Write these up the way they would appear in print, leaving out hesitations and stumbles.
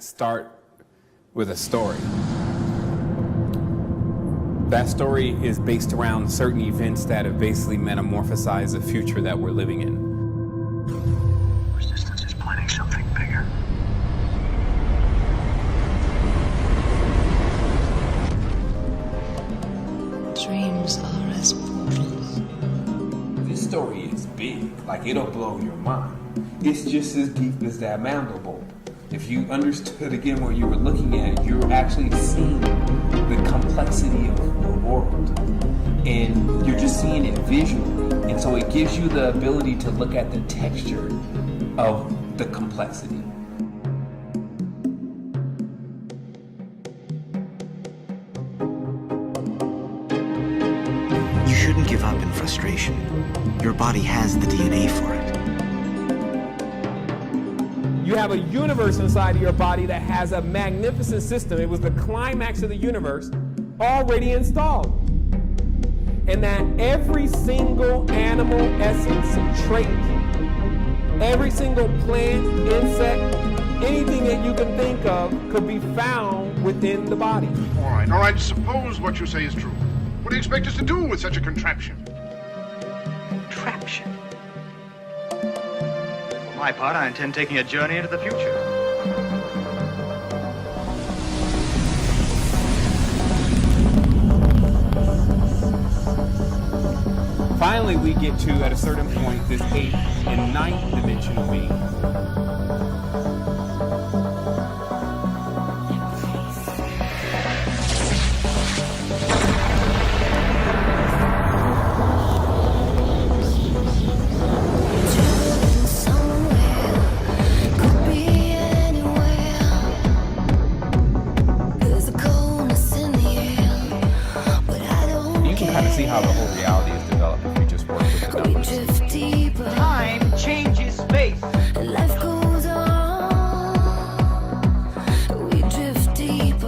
start with a story. That story is based around certain events that have basically metamorphosized the future that we're living in. Resistance is planning something bigger. Dreams are as portals. This story is big, like it'll blow your mind. It's just as deep as that mandible. If you understood again what you were looking at, you're actually seeing the complexity of the world. And you're just seeing it visually. And so it gives you the ability to look at the texture of the complexity. You shouldn't give up in frustration. Your body has the DNA for it. You have a universe inside of your body that has a magnificent system. It was the climax of the universe already installed. And that every single animal essence and trait, every single plant, insect, anything that you can think of could be found within the body. All right, suppose what you say is true. What do you expect us to do with such a contraption? Contraption. For my part, I intend taking a journey into the future. Finally, we get to, at a certain point, this 8th and 9th dimensional being. See how the whole reality is developed if you just work with the numbers. Time changes space. Life goes on. We drift deeper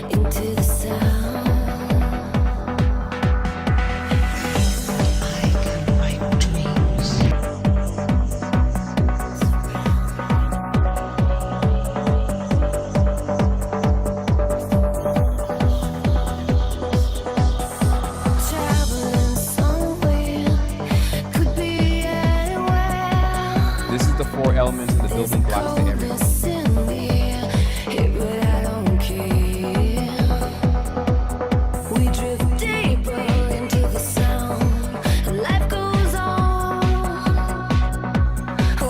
into the sound. I can write dreams. Traveling somewhere, could be anywhere. This is the 4 elements and the building blocks to everything. Coldness in the air, hey, but I don't care. We drift deeper into the sound. Life goes on.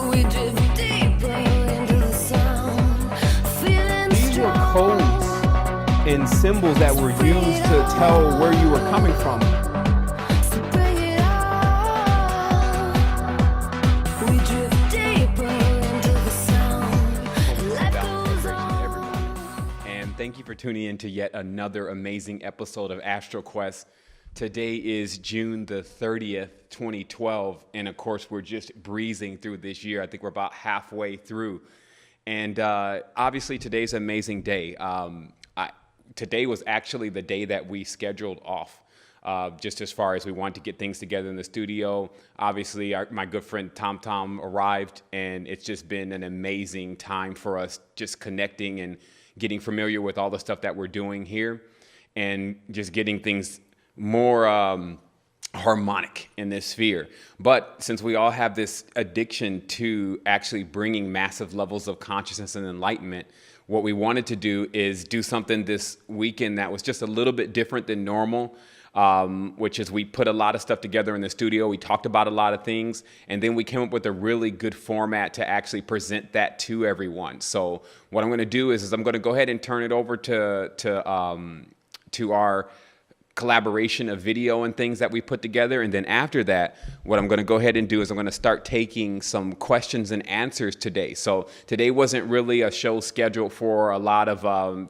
We drift deeper into the sound. Feeling These were strong. codes and symbols that were used to tell where you were coming from. So bring it on. We drift deeper into the sound. Life goes on. And thank you for tuning in to yet another amazing episode of Astral Quest. Today is June the 30th, 2012. And of course, we're just breezing through this year. I think we're about halfway through. And obviously, today's an amazing day. Today was actually the day that we scheduled off, just as far as we wanted to get things together in the studio. Obviously, my good friend Tom arrived, and it's just been an amazing time for us just connecting and getting familiar with all the stuff that we're doing here and just getting things more harmonic in this sphere. But since we all have this addiction to actually bringing massive levels of consciousness and enlightenment, what we wanted to do is do something this weekend that was just a little bit different than normal, which is we put a lot of stuff together in the studio. We talked about a lot of things, and then we came up with a really good format to actually present that to everyone. So what I'm going to do is I'm going to go ahead and turn it over to our collaboration of video and things that we put together. And then after that, what I'm going to go ahead and do is I'm going to start taking some questions and answers today. So today wasn't really a show scheduled for a lot of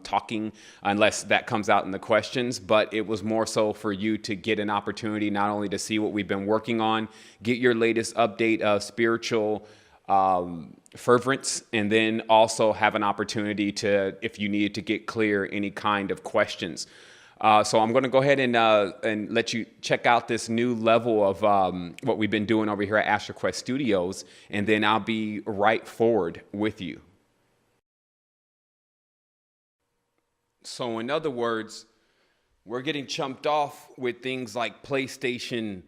talking, unless that comes out in the questions, but it was more so for you to get an opportunity not only to see what we've been working on, get your latest update of spiritual fervence, and then also have an opportunity to, if you needed to get clear, any kind of questions. So I'm going to go ahead and let you check out this new level of what we've been doing over here at Astral Quest Studios, and then I'll be right forward with you. So in other words, we're getting chumped off with things like PlayStation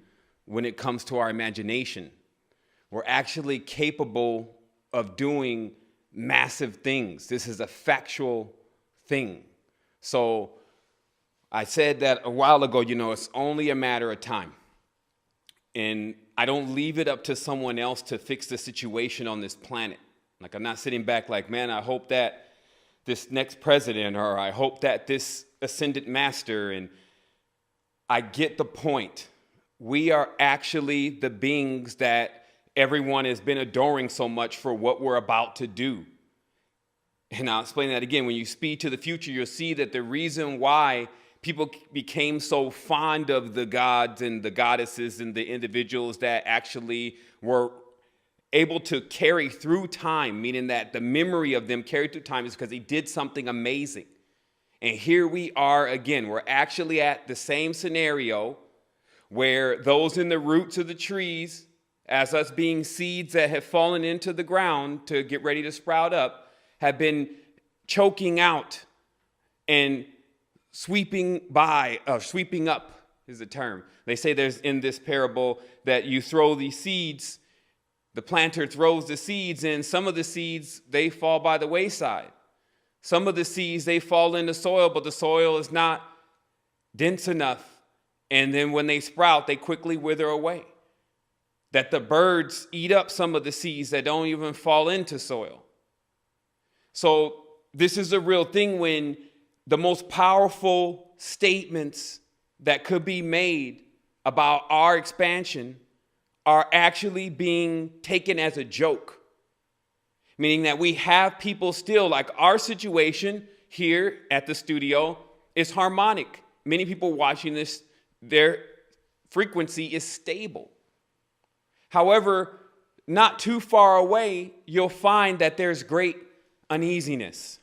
when it comes to our imagination. We're actually capable of doing massive things. This is a factual thing. So I said that a while ago, it's only a matter of time. And I don't leave it up to someone else to fix the situation on this planet. Like, I'm not sitting back like, man, I hope that this next president, or I hope that this ascended master, and I get the point. We are actually the beings that everyone has been adoring so much for what we're about to do. And I'll explain that again. When you speed to the future, you'll see that the reason why people became so fond of the gods and the goddesses and the individuals that actually were able to carry through time, meaning that the memory of them carried through time, is because they did something amazing. And here we are again. We're actually at the same scenario where those in the roots of the trees, as us being seeds that have fallen into the ground to get ready to sprout up, have been choking out and sweeping up is the term. They say there's in this parable that you throw these seeds, the planter throws the seeds, and some of the seeds, they fall by the wayside. Some of the seeds, they fall in the soil, but the soil is not dense enough. And then when they sprout, they quickly wither away. That the birds eat up some of the seeds that don't even fall into soil. So this is a real thing when the most powerful statements that could be made about our expansion are actually being taken as a joke. Meaning that we have people still, like our situation here at the studio is harmonic. Many people watching this, their frequency is stable. However, not too far away, you'll find that there's great uneasiness.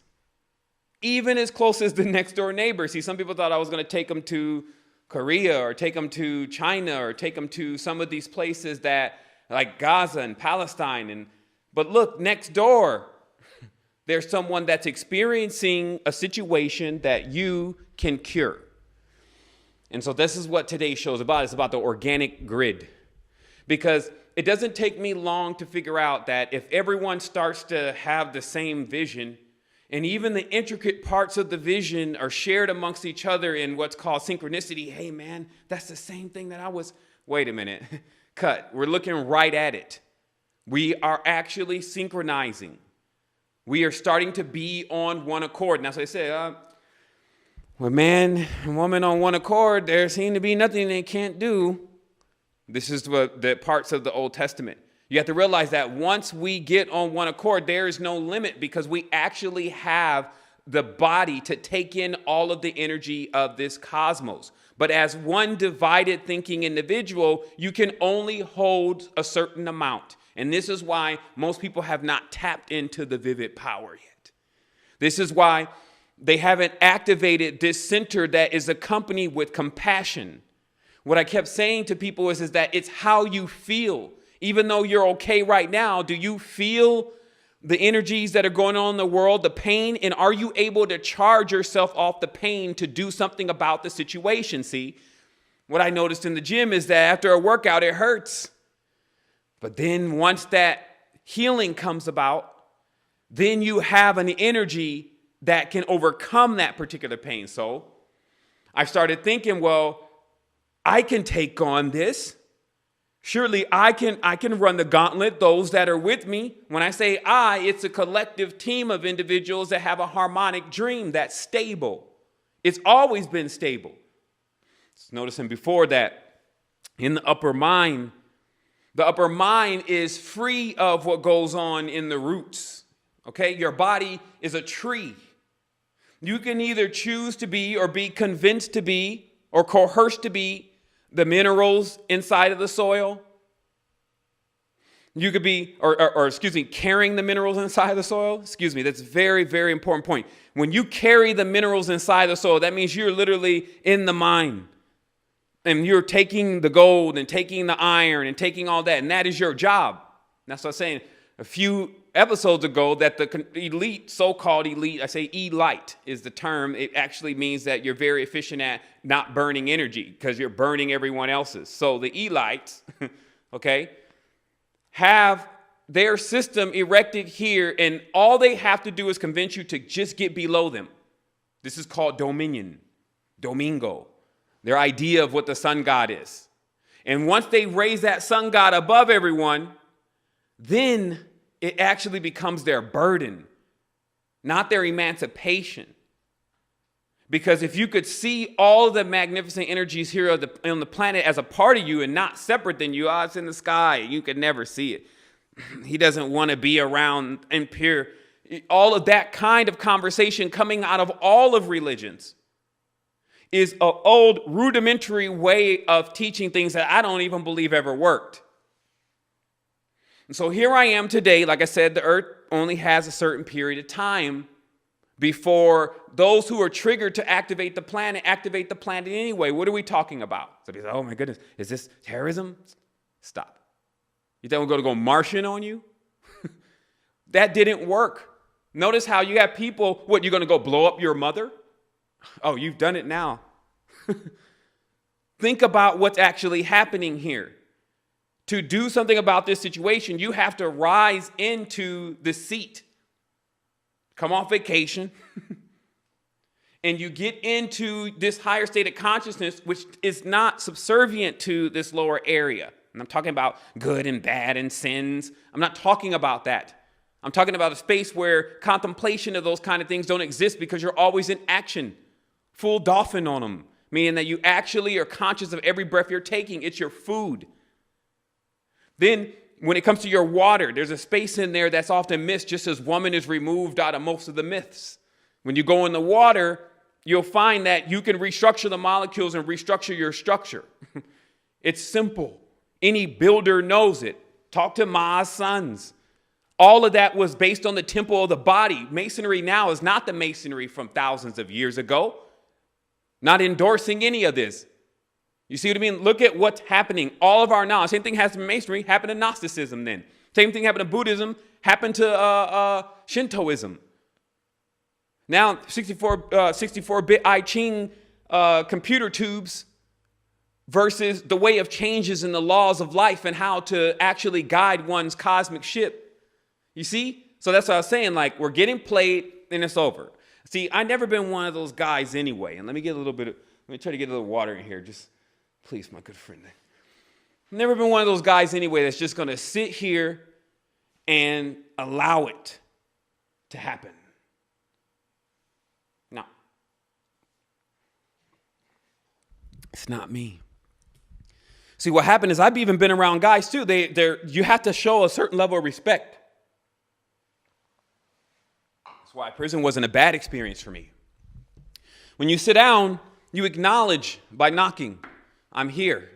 Even as close as the next door neighbor. See, some people thought I was going to take them to Korea or take them to China or take them to some of these places that like Gaza and Palestine. But look, next door, there's someone that's experiencing a situation that you can cure. And so this is what today's show is about. It's about the organic grid. Because it doesn't take me long to figure out that if everyone starts to have the same vision, and even the intricate parts of the vision are shared amongst each other in what's called synchronicity. Hey, man, that's the same thing that I was. Wait a minute. Cut. We're looking right at it. We are actually synchronizing. We are starting to be on one accord. And that's what I say. When man and woman on one accord, there seems to be nothing they can't do. This is what the parts of the Old Testament. You have to realize that once we get on one accord, there is no limit because we actually have the body to take in all of the energy of this cosmos. But as one divided thinking individual, you can only hold a certain amount. And this is why most people have not tapped into the vivid power yet. This is why they haven't activated this center that is accompanied with compassion. What I kept saying to people is that it's how you feel. Even though you're okay right now, do you feel the energies that are going on in the world, the pain? And are you able to charge yourself off the pain to do something about the situation? See, what I noticed in the gym is that after a workout, it hurts. But then once that healing comes about, then you have an energy that can overcome that particular pain. So I started thinking, well, I can take on this. Surely I can run the gauntlet, those that are with me. When I say I, it's a collective team of individuals that have a harmonic dream that's stable. It's always been stable. Noticing before that, in the upper mind is free of what goes on in the roots. Okay, your body is a tree. You can either choose to be or be convinced to be or coerced to be the minerals inside of the soil. You could be, carrying the minerals inside the soil. That's a very, very important point. When you carry the minerals inside the soil, that means you're literally in the mine. And you're taking the gold and taking the iron and taking all that. And that is your job. That's what I'm saying. A few episodes ago that the elite, so-called elite, I say elite is the term. It actually means that you're very efficient at not burning energy because you're burning everyone else's. So the elites, okay, have their system erected here, and all they have to do is convince you to just get below them. This is called dominion, domingo, their idea of what the sun god is. And once they raise that sun god above everyone, then it actually becomes their burden, not their emancipation. Because if you could see all the magnificent energies here on the planet as a part of you and not separate than you, it's in the sky, you could never see it. He doesn't want to be around impure. All of that kind of conversation coming out of all of religions is an old rudimentary way of teaching things that I don't even believe ever worked. And so here I am today. Like I said, the earth only has a certain period of time before those who are triggered to activate the planet anyway. What are we talking about? So they say, oh my goodness, is this terrorism? Stop. You think we're going to go Martian on you? That didn't work. Notice how you have people, what, you're going to go blow up your mother? Oh, you've done it now. Think about what's actually happening here. To do something about this situation, you have to rise into the seat. Come off vacation. And you get into this higher state of consciousness, which is not subservient to this lower area. And I'm talking about good and bad and sins. I'm not talking about that. I'm talking about a space where contemplation of those kind of things don't exist because you're always in action. Full dolphin on them. Meaning that you actually are conscious of every breath you're taking. It's your food. Then when it comes to your water, there's a space in there that's often missed, just as woman is removed out of most of the myths. When you go in the water, you'll find that you can restructure the molecules and restructure your structure. It's simple. Any builder knows it. Talk to Ma's sons. All of that was based on the temple of the body. Masonry now is not the masonry from thousands of years ago. Not endorsing any of this. You see what I mean? Look at what's happening. All of our knowledge. Same thing happened to Masonry, happened to Gnosticism then. Same thing happened to Buddhism, happened to Shintoism. Now, 64-bit I Ching computer tubes versus the way of changes in the laws of life and how to actually guide one's cosmic ship. You see? So that's what I was saying. Like, we're getting played and it's over. See, I've never been one of those guys anyway. And let me try to get a little water in here. Just, please, my good friend. I've never been one of those guys anyway that's just going to sit here and allow it to happen. No. It's not me. See, what happened is I've even been around guys too. You have to show a certain level of respect. That's why prison wasn't a bad experience for me. When you sit down, you acknowledge by knocking, I'm here.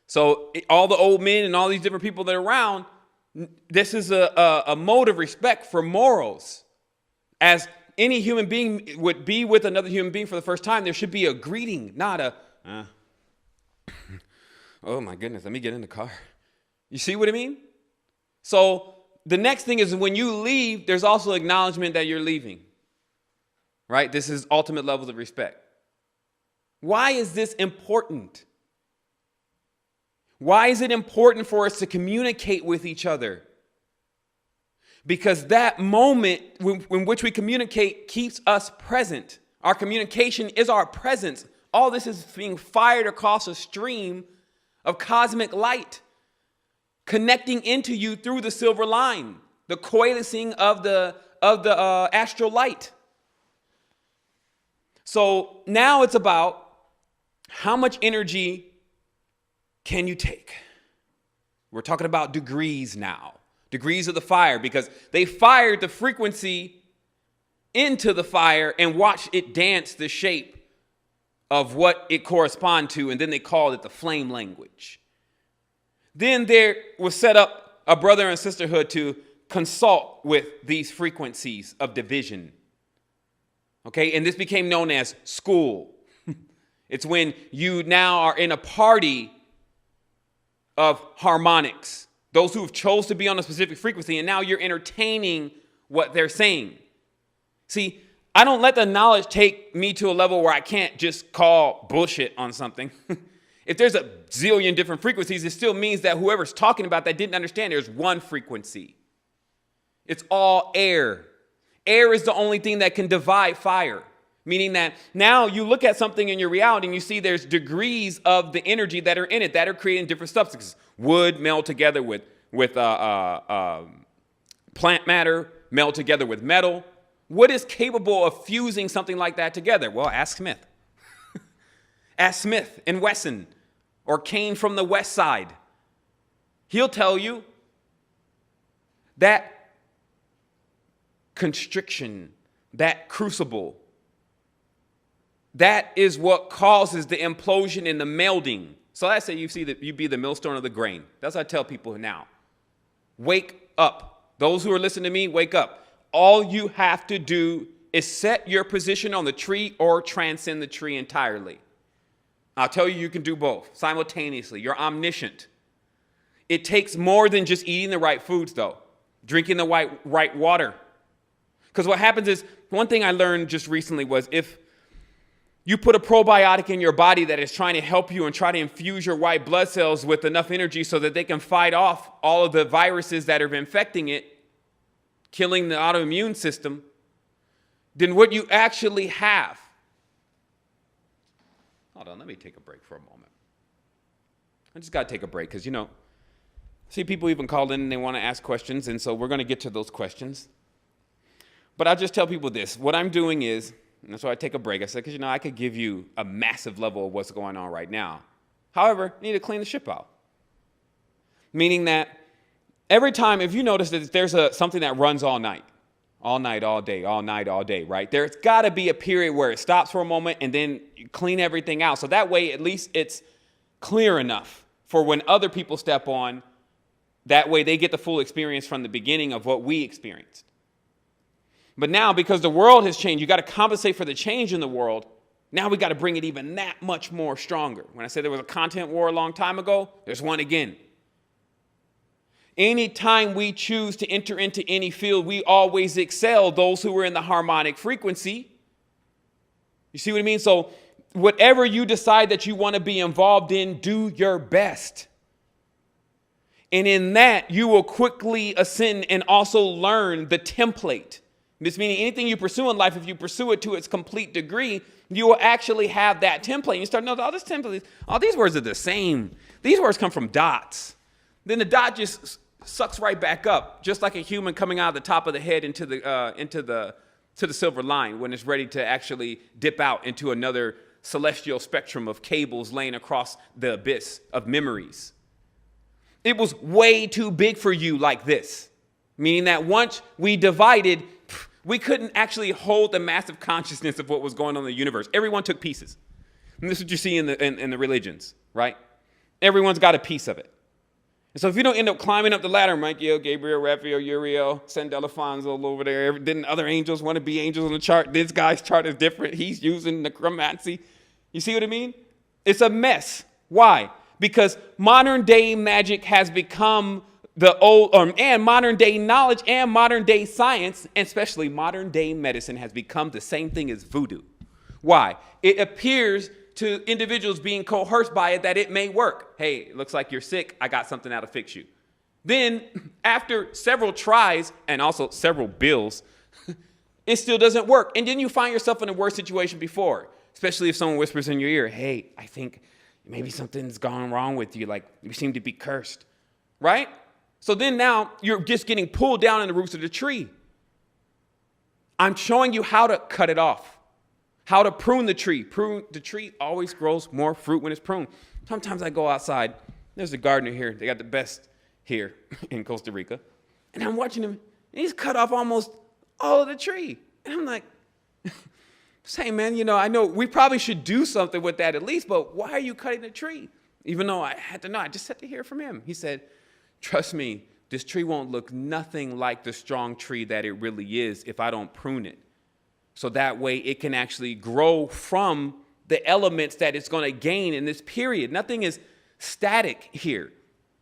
So all the old men and all these different people that are around, this is a mode of respect for morals. As any human being would be with another human being for the first time, there should be a greeting, not a, oh my goodness, let me get in the car. You see what I mean? So the next thing is when you leave, there's also acknowledgement that you're leaving. Right? This is ultimate levels of respect. Why is this important? Why is it important for us to communicate with each other? Because that moment in which we communicate keeps us present. Our communication is our presence. All this is being fired across a stream of cosmic light, connecting into you through the silver line, the coalescing of the astral light. So now it's about how much energy can you take? We're talking about degrees now, degrees of the fire, because they fired the frequency into the fire and watched it dance the shape of what it corresponded to, and then they called it the flame language. Then there was set up a brother and sisterhood to consult with these frequencies of division. Okay, and this became known as school. It's when you now are in a party of harmonics, Those who have chose to be on a specific frequency, and now you're entertaining what they're saying. See, I don't let the knowledge take me to a level where I can't just call bullshit on something. If there's a zillion different frequencies, it still means that whoever's talking about that didn't understand there's one frequency. It's all air. Air is the only thing that can divide fire, meaning that now you look at something in your reality and you see there's degrees of the energy that are in it that are creating different substances. Wood meld together with plant matter, meld together with metal. What is capable of fusing something like that together? Well, ask Smith. Ask Smith and Wesson or Kane from the West Side. He'll tell you that constriction, that crucible, that is what causes the implosion and the melding. So I say you be the millstone of the grain. That's what I tell people now. Wake up. Those who are listening to me, wake up. All you have to do is set your position on the tree or transcend the tree entirely. I'll tell you, you can do both simultaneously. You're omniscient. It takes more than just eating the right foods, though. Drinking the right water. Because what happens is, one thing I learned just recently was if you put a probiotic in your body that is trying to help you and try to infuse your white blood cells with enough energy so that they can fight off all of the viruses that are infecting it, killing the autoimmune system, then what you actually have. Hold on, let me take a break for a moment. I just got to take a break because, see people even call in and they want to ask questions, and so we're going to get to those questions. But I'll just tell people this. What I'm doing is, and that's why I take a break. I said, because, I could give you a massive level of what's going on right now. However, I need to clean the ship out. Meaning that every time, if you notice that there's something that runs all night, all day, right? There's got to be a period where it stops for a moment and then you clean everything out. So that way, at least it's clear enough for when other people step on, that way they get the full experience from the beginning of what we experienced. But now, because the world has changed, you got to compensate for the change in the world. Now we got to bring it even that much more stronger. When I said there was a content war a long time ago, there's one again. Anytime we choose to enter into any field, we always excel those who are in the harmonic frequency. You see what I mean? So whatever you decide that you want to be involved in, do your best. And in that, you will quickly ascend and also learn the template. This meaning anything you pursue in life, if you pursue it to its complete degree, you will actually have that template. You start to know all this template, all these words are the same. These words come from dots. Then the dot just sucks right back up, just like a human coming out of the top of the head into the silver line when it's ready to actually dip out into another celestial spectrum of cables laying across the abyss of memories. It was way too big for you like this, meaning that once we divided, we couldn't actually hold the massive consciousness of what was going on in the universe. Everyone took pieces. And this is what you see in the religions, right? Everyone's got a piece of it. And so if you don't end up climbing up the ladder, Michael, Gabriel, Raphael, Uriel, San Delafonso over there, didn't other angels want to be angels on the chart? This guy's chart is different. He's using necromancy. You see what I mean? It's a mess. Why? Because modern day magic has become and modern day knowledge and modern day science, and especially modern day medicine, has become the same thing as voodoo. Why? It appears to individuals being coerced by it that it may work. Hey, it looks like you're sick. I got something that'll fix you. Then, after several tries and also several bills, it still doesn't work. And then you find yourself in a worse situation before, especially if someone whispers in your ear, hey, I think maybe something's gone wrong with you. Like, you seem to be cursed, right? So then now you're just getting pulled down in the roots of the tree. I'm showing you how to cut it off. How to prune the tree. The tree always grows more fruit when it's pruned. Sometimes I go outside. There's a gardener here. They got the best here in Costa Rica. And I'm watching him. And he's cut off almost all of the tree. And I'm like, say, man, I know we probably should do something with that at least, but why are you cutting the tree? Even though I had to know, I just had to hear from him. He said, trust me, this tree won't look nothing like the strong tree that it really is if I don't prune it. So that way it can actually grow from the elements that it's going to gain in this period. Nothing is static here.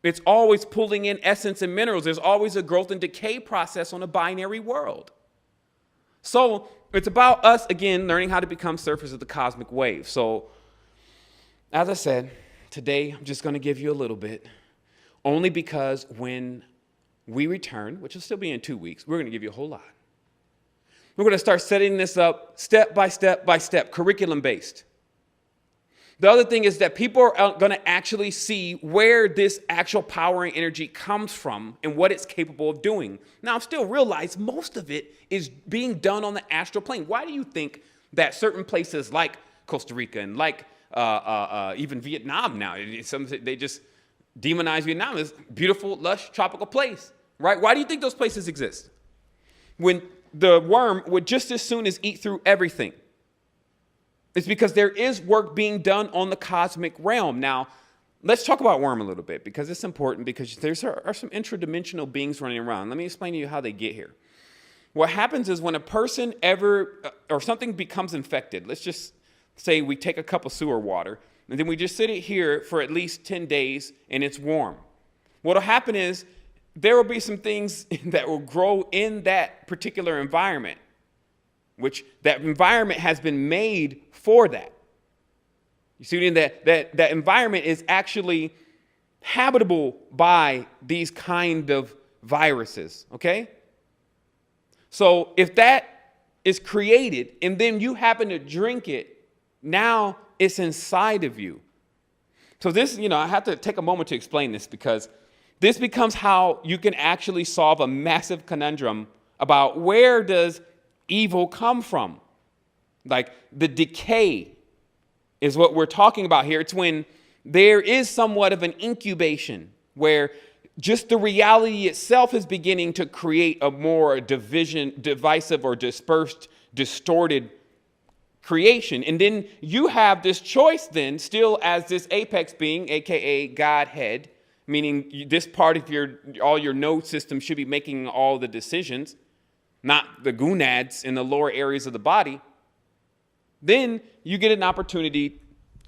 It's always pulling in essence and minerals. There's always a growth and decay process on a binary world. So it's about us, again, learning how to become surfers of the cosmic wave. So as I said, today I'm just going to give you a little bit, only because when we return, which will still be in 2 weeks, we're going to give you a whole lot. We're going to start setting this up step by step by step, curriculum based. The other thing is that people are going to actually see where this actual power and energy comes from and what it's capable of doing. Now, I still realize most of it is being done on the astral plane. Why do you think that certain places like Costa Rica and like even Vietnam now, they just demonize Vietnam as beautiful, lush, tropical place, right? Why do you think those places exist? When the worm would just as soon as eat through everything. It's because there is work being done on the cosmic realm. Now, let's talk about worm a little bit because it's important because there are some intradimensional beings running around. Let me explain to you how they get here. What happens is when a person or something becomes infected, let's just say we take a cup of sewer water and then we just sit it here for at least 10 days and it's warm. What will happen is there will be some things that will grow in that particular environment, which that environment has been made for that. You see that environment is actually habitable by these kind of viruses, okay? So if that is created and then you happen to drink it, now it's inside of you. So this, I have to take a moment to explain this because this becomes how you can actually solve a massive conundrum about where does evil come from. Like the decay is what we're talking about here. It's when there is somewhat of an incubation where just the reality itself is beginning to create a more divisive or dispersed, distorted creation. And then you have this choice then still as this apex being, aka Godhead, meaning this part of all your node system should be making all the decisions, not the gonads in the lower areas of the body. Then you get an opportunity,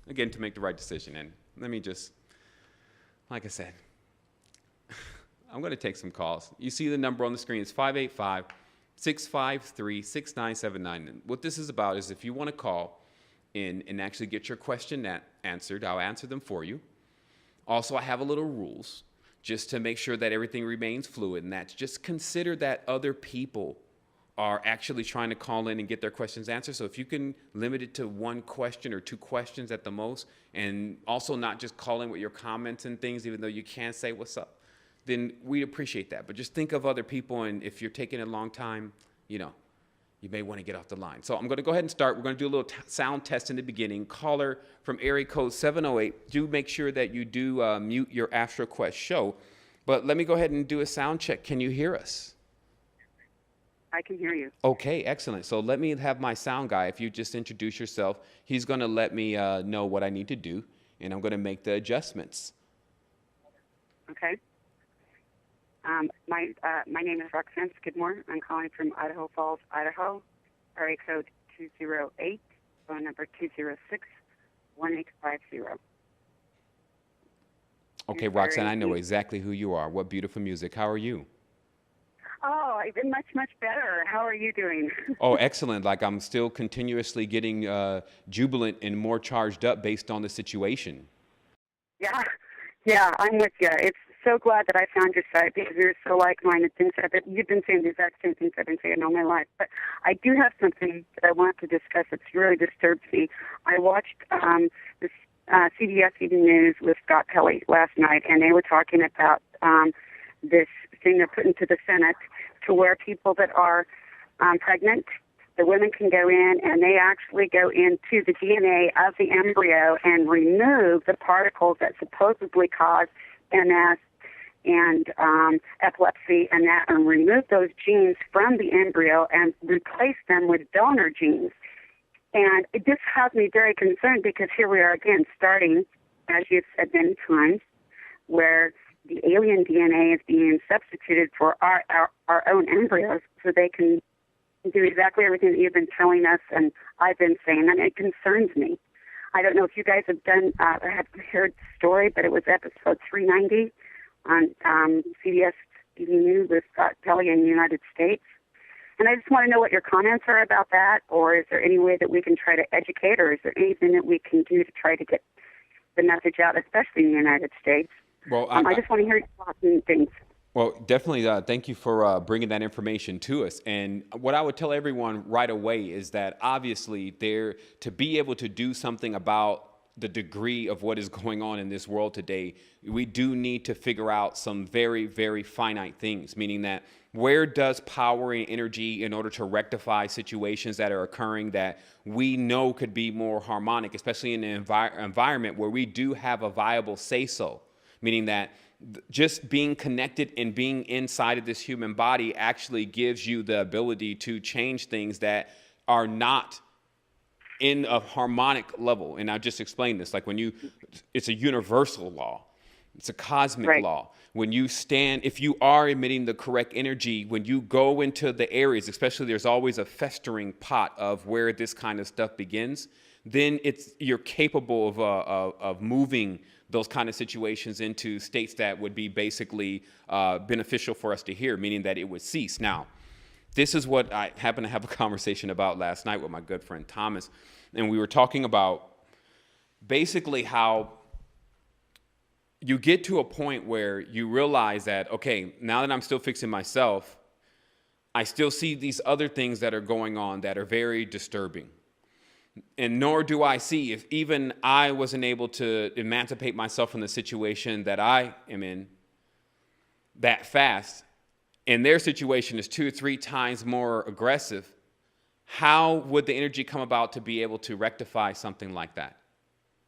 again, to make the right decision. And let me just, like I said, I'm going to take some calls. You see the number on the screen. It's 585-653-6979. And what this is about is if you want to call in and actually get your question answered, I'll answer them for you. Also, I have a little rules just to make sure that everything remains fluid, and that's just consider that other people are actually trying to call in and get their questions answered. So if you can limit it to one question or two questions at the most, and also not just call in with your comments and things, even though you can't say what's up, then we appreciate that. But just think of other people, and if you're taking a long time, you may want to get off the line. So I'm going to go ahead and start. We're going to do a little sound test in the beginning. Caller from area code 708, do make sure that you do mute your Astral Quest show. But let me go ahead and do a sound check. Can you hear us? I can hear you. Okay, excellent. So let me have my sound guy, if you just introduce yourself, he's going to let me know what I need to do, and I'm going to make the adjustments. Okay. My name is Roxanne Skidmore. I'm calling from Idaho Falls, Idaho, area code 208, phone number 206-1850. Okay, Roxanne, I know exactly who you are. What beautiful music. How are you? Oh, I've been much, much better. How are you doing? Oh, excellent. Like I'm still continuously getting jubilant and more charged up based on the situation. Yeah, I'm with you. It's so glad that I found your site because you're so like-minded. You've been saying the exact same things I've been saying all my life. But I do have something that I want to discuss that's really disturbed me. I watched this CBS Evening News with Scott Pelley last night, and they were talking about this thing they're putting to the Senate to where people that are pregnant, the women can go in and they actually go into the DNA of the embryo and remove the particles that supposedly cause MS and epilepsy and that, and remove those genes from the embryo and replace them with donor genes. And this has me very concerned because here we are again starting, as you've said many times, where the alien DNA is being substituted for our own embryos so they can do exactly everything that you've been telling us and I've been saying, and it concerns me. I don't know if you guys have heard the story, but it was episode 390 on CBS News with Scott Pelley in the United States. And I just want to know what your comments are about that, or is there any way that we can try to educate, or is there anything that we can do to try to get the message out, especially in the United States? Well, I just want to hear your thoughts and things. Well, definitely. Thank you for bringing that information to us. And what I would tell everyone right away is that obviously to be able to do something about the degree of what is going on in this world today, we do need to figure out some very, very finite things, meaning that where does power and energy in order to rectify situations that are occurring that we know could be more harmonic, especially in an environment where we do have a viable say-so, meaning that just being connected and being inside of this human body actually gives you the ability to change things that are not in a harmonic level. And I just explained this, like it's a universal law. It's a cosmic law. When you stand, if you are emitting the correct energy, when you go into the areas, especially there's always a festering pot of where this kind of stuff begins, then you're capable of moving those kind of situations into states that would be basically beneficial for us to hear, meaning that it would cease. Now, this is what I happened to have a conversation about last night with my good friend Thomas, and we were talking about basically how you get to a point where you realize that, okay, now that I'm still fixing myself, I still see these other things that are going on that are very disturbing. And nor do I see, if even I wasn't able to emancipate myself from the situation that I am in that fast, and their situation is 2 or 3 times more aggressive, how would the energy come about to be able to rectify something like that?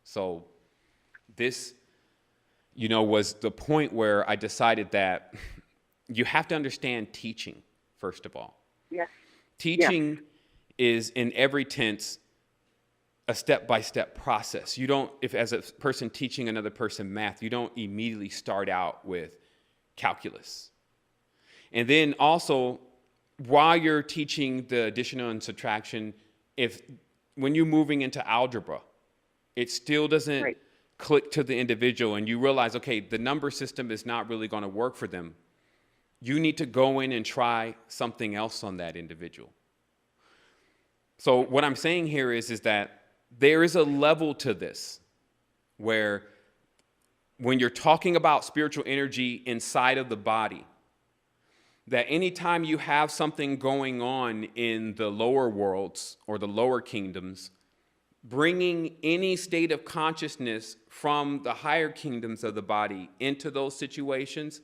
So this, was the point where I decided that you have to understand teaching, first of all. Yes. Teaching is in every tense a step-by-step process. You don't, if as a person teaching another person math, you don't immediately start out with calculus. And then also, while you're teaching the addition and subtraction, when you're moving into algebra, it still doesn't click to the individual, and you realize, okay, the number system is not really going to work for them. You need to go in and try something else on that individual. So what I'm saying here is that there is a level to this where when you're talking about spiritual energy inside of the body, that anytime you have something going on in the lower worlds or the lower kingdoms, bringing any state of consciousness from the higher kingdoms of the body into those situations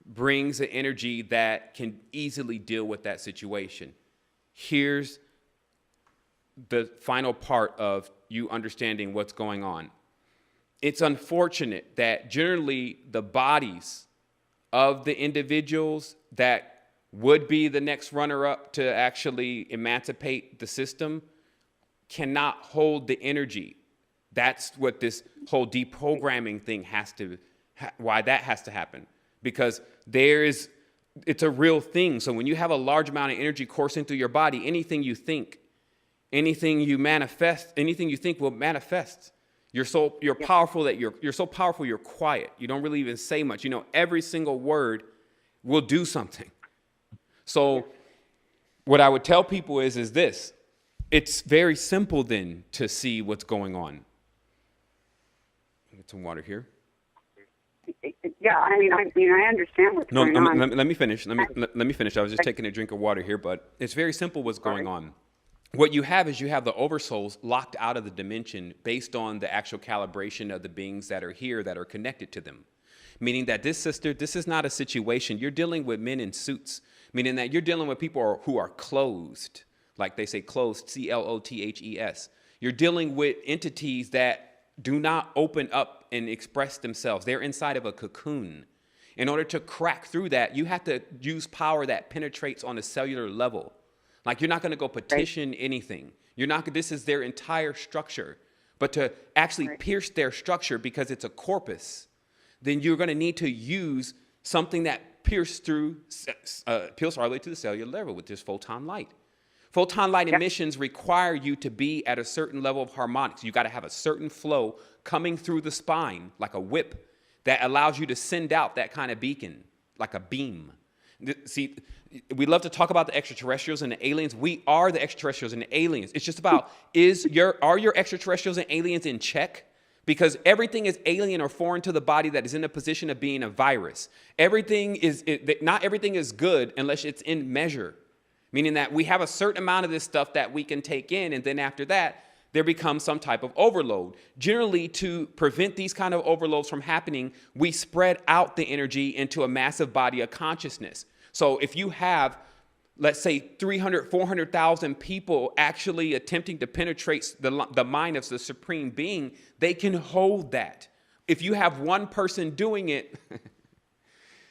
brings an energy that can easily deal with that situation. Here's the final part of you understanding what's going on. It's unfortunate that generally the bodies of the individuals that would be the next runner-up to actually emancipate the system cannot hold the energy. That's what this whole deprogramming thing why that has to happen. Because it's a real thing. So when you have a large amount of energy coursing through your body, anything you think, anything you manifest, anything you think will manifest. You're powerful that you're so powerful you're quiet. You don't really even say much. Every single word will do something. So what I would tell people is this. It's very simple then to see what's going on. Get some water here. Yeah, I understand what's going on. Let me finish. Let me finish. I was just taking a drink of water here, but it's very simple what's going on. What you have is the oversouls locked out of the dimension based on the actual calibration of the beings that are here that are connected to them. Meaning that this is not a situation. You're dealing with men in suits, meaning that you're dealing with people who are closed, like they say closed, CLOTHES. You're dealing with entities that do not open up and express themselves. They're inside of a cocoon. In order to crack through that, you have to use power that penetrates on a cellular level. Like you're not going to go petition anything. This is their entire structure. But to actually pierce their structure because it's a corpus, then you're going to need to use something that pierces all the way to the cellular level with this photon light. Photon light emissions require you to be at a certain level of harmonics. You got to have a certain flow coming through the spine like a whip that allows you to send out that kind of beacon, like a beam. See, we love to talk about the extraterrestrials and the aliens. We are the extraterrestrials and the aliens. It's just about, are your extraterrestrials and aliens in check? Because everything is alien or foreign to the body that is in a position of being a virus. Not everything is good unless it's in measure. Meaning that we have a certain amount of this stuff that we can take in, and then after that, there becomes some type of overload. Generally, to prevent these kind of overloads from happening, we spread out the energy into a massive body of consciousness. So if you have, let's say, 300, 400,000 people actually attempting to penetrate the mind of the Supreme Being, they can hold that. If you have one person doing it,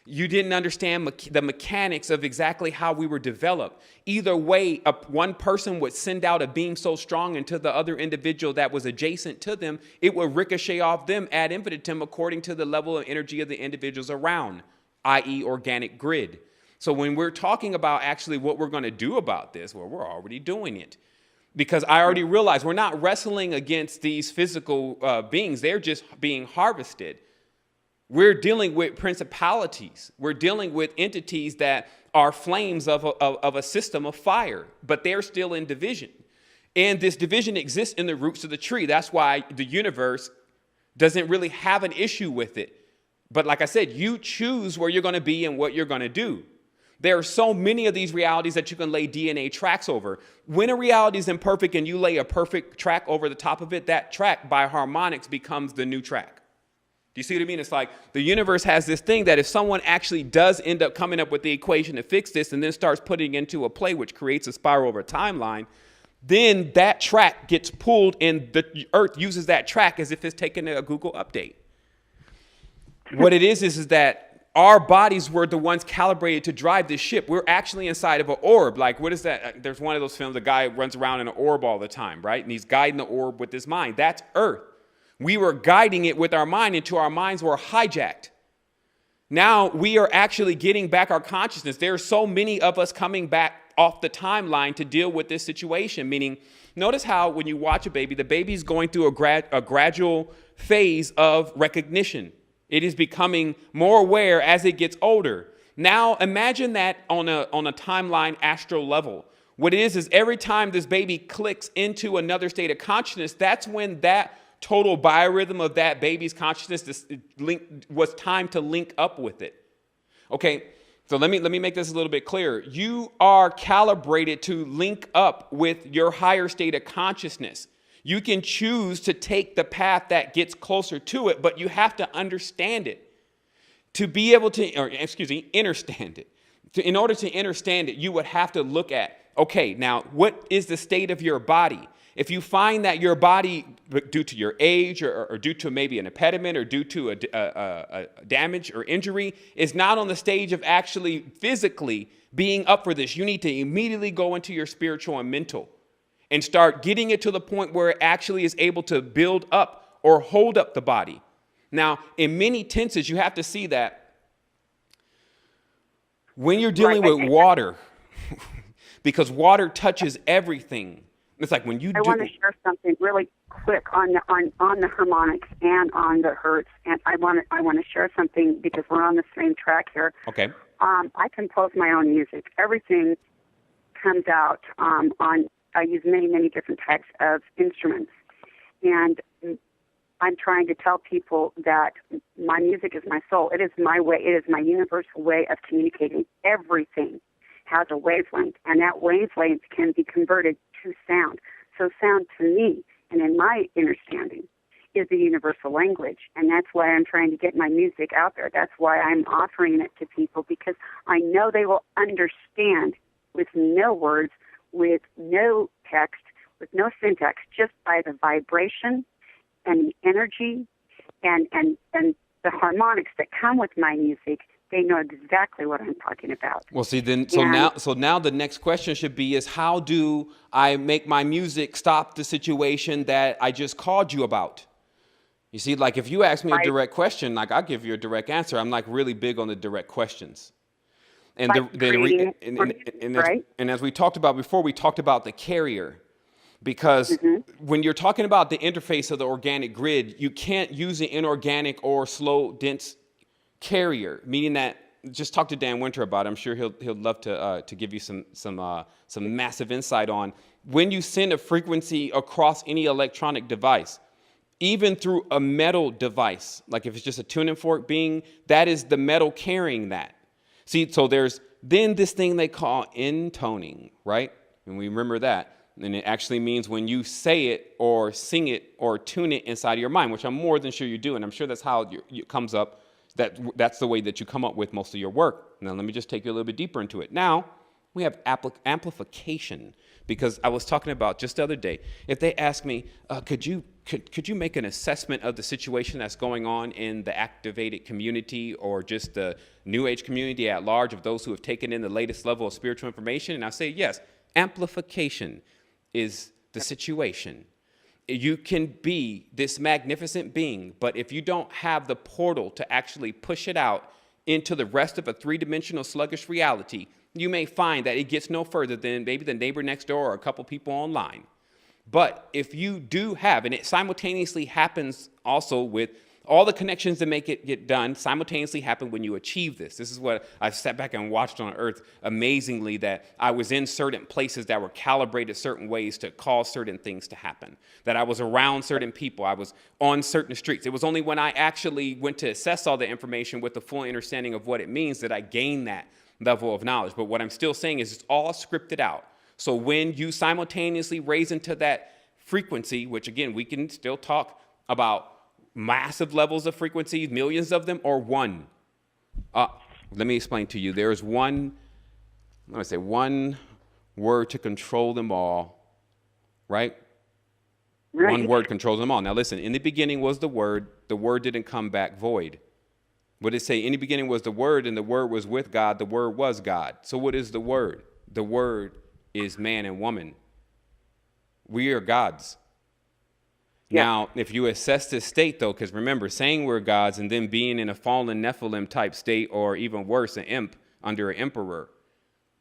you didn't understand the mechanics of exactly how we were developed. Either way, one person would send out a beam so strong into the other individual that was adjacent to them, it would ricochet off them ad infinitum according to the level of energy of the individuals around, i.e. organic grid. So when we're talking about actually what we're going to do about this, well, we're already doing it. Because I already realized we're not wrestling against these physical beings. They're just being harvested. We're dealing with principalities. We're dealing with entities that are flames of a system of fire, but they're still in division. And this division exists in the roots of the tree. That's why the universe doesn't really have an issue with it. But like I said, you choose where you're going to be and what you're going to do. There are so many of these realities that you can lay DNA tracks over. When a reality is imperfect and you lay a perfect track over the top of it, that track by harmonics becomes the new track. Do you see what I mean? It's like the universe has this thing that if someone actually does end up coming up with the equation to fix this and then starts putting it into a play, which creates a spiral over a timeline, then that track gets pulled and the Earth uses that track as if it's taking a Google update. What it is that our bodies were the ones calibrated to drive this ship. We're actually inside of an orb. Like, what is that? There's one of those films, the guy runs around in an orb all the time, right? And he's guiding the orb with his mind. That's Earth. We were guiding it with our mind until our minds were hijacked. Now we are actually getting back our consciousness. There are so many of us coming back off the timeline to deal with this situation, meaning notice how when you watch a baby, the baby's going through a gradual phase of recognition. It is becoming more aware as it gets older. Now imagine that on a timeline astral level. What it is every time this baby clicks into another state of consciousness, that's when that total biorhythm of that baby's consciousness was time to link up with it. Okay, so let me make this a little bit clearer. You are calibrated to link up with your higher state of consciousness. You can choose to take the path that gets closer to it, but you have to understand it. To be able to, understand it. In order to understand it, you would have to look at, okay, now what is the state of your body? If you find that your body, due to your age or due to maybe an impediment or due to a damage or injury, is not on the stage of actually physically being up for this, you need to immediately go into your spiritual and mental and start getting it to the point where it actually is able to build up or hold up the body. Now, in many tenses, you have to see that when you're dealing with water, because water touches everything. It's like when you I want to share something really quick on the harmonics and on the hertz, and I want to share something because we're on the same track here. Okay. I compose my own music. Everything comes out I use many different types of instruments, and I'm trying to tell people that my music is my soul. It is my way. It is my universal way of communicating. Everything has a wavelength, and that wavelength can be converted to sound. So sound to me, and in my understanding, is the universal language, and that's why I'm trying to get my music out there. That's why I'm offering it to people, because I know they will understand with no words, with no text, with no syntax, just by the vibration and the energy and the harmonics that come with my music. They know exactly what I'm talking about. Well, see, then so now the next question should be is how do I make my music stop the situation that I just called you about? You see, like if you ask me a direct question, like I'll give you a direct answer. I'm like really big on the direct questions. And as we talked about before, we talked about the carrier. because when you're talking about the interface of the organic grid, you can't use an inorganic or slow dense carrier, meaning that just talk to Dan Winter about it. I'm sure he'll love to give you some massive insight on when you send a frequency across any electronic device, even through a metal device, like if it's just a tuning fork being, that is the metal carrying that. See, so there's then this thing they call intoning, right? And we remember that. And it actually means when you say it or sing it or tune it inside of your mind, which I'm more than sure you do. And I'm sure that's how it comes up. That's the way that you come up with most of your work. Now, let me just take you a little bit deeper into it. Now, we have amplification, because I was talking about just the other day, if they ask me, could you make an assessment of the situation that's going on in the activated community or just the New Age community at large of those who have taken in the latest level of spiritual information? And I say, yes, amplification is the situation. You can be this magnificent being, but if you don't have the portal to actually push it out into the rest of a three-dimensional sluggish reality, you may find that it gets no further than maybe the neighbor next door or a couple people online. But if you do have, and it simultaneously happens also with all the connections that make it get done simultaneously happen when you achieve this. This is what I sat back and watched on Earth amazingly, that I was in certain places that were calibrated certain ways to cause certain things to happen, that I was around certain people, I was on certain streets. It was only when I actually went to assess all the information with the full understanding of what it means that I gained that level of knowledge. But what I'm still saying is it's all scripted out. So when you simultaneously raise into that frequency, which again, we can still talk about massive levels of frequencies, millions of them, or one. Let me explain to you. There is one word to control them all, right? One word controls them all. Now listen, in the beginning was the Word didn't come back void. What did it say? In the beginning was the Word, and the Word was with God, the Word was God. So what is the Word? The Word is man and woman. We are gods. Yeah. Now, if you assess this state, though, because remember, saying we're gods and then being in a fallen Nephilim type state, or even worse, an imp under an emperor,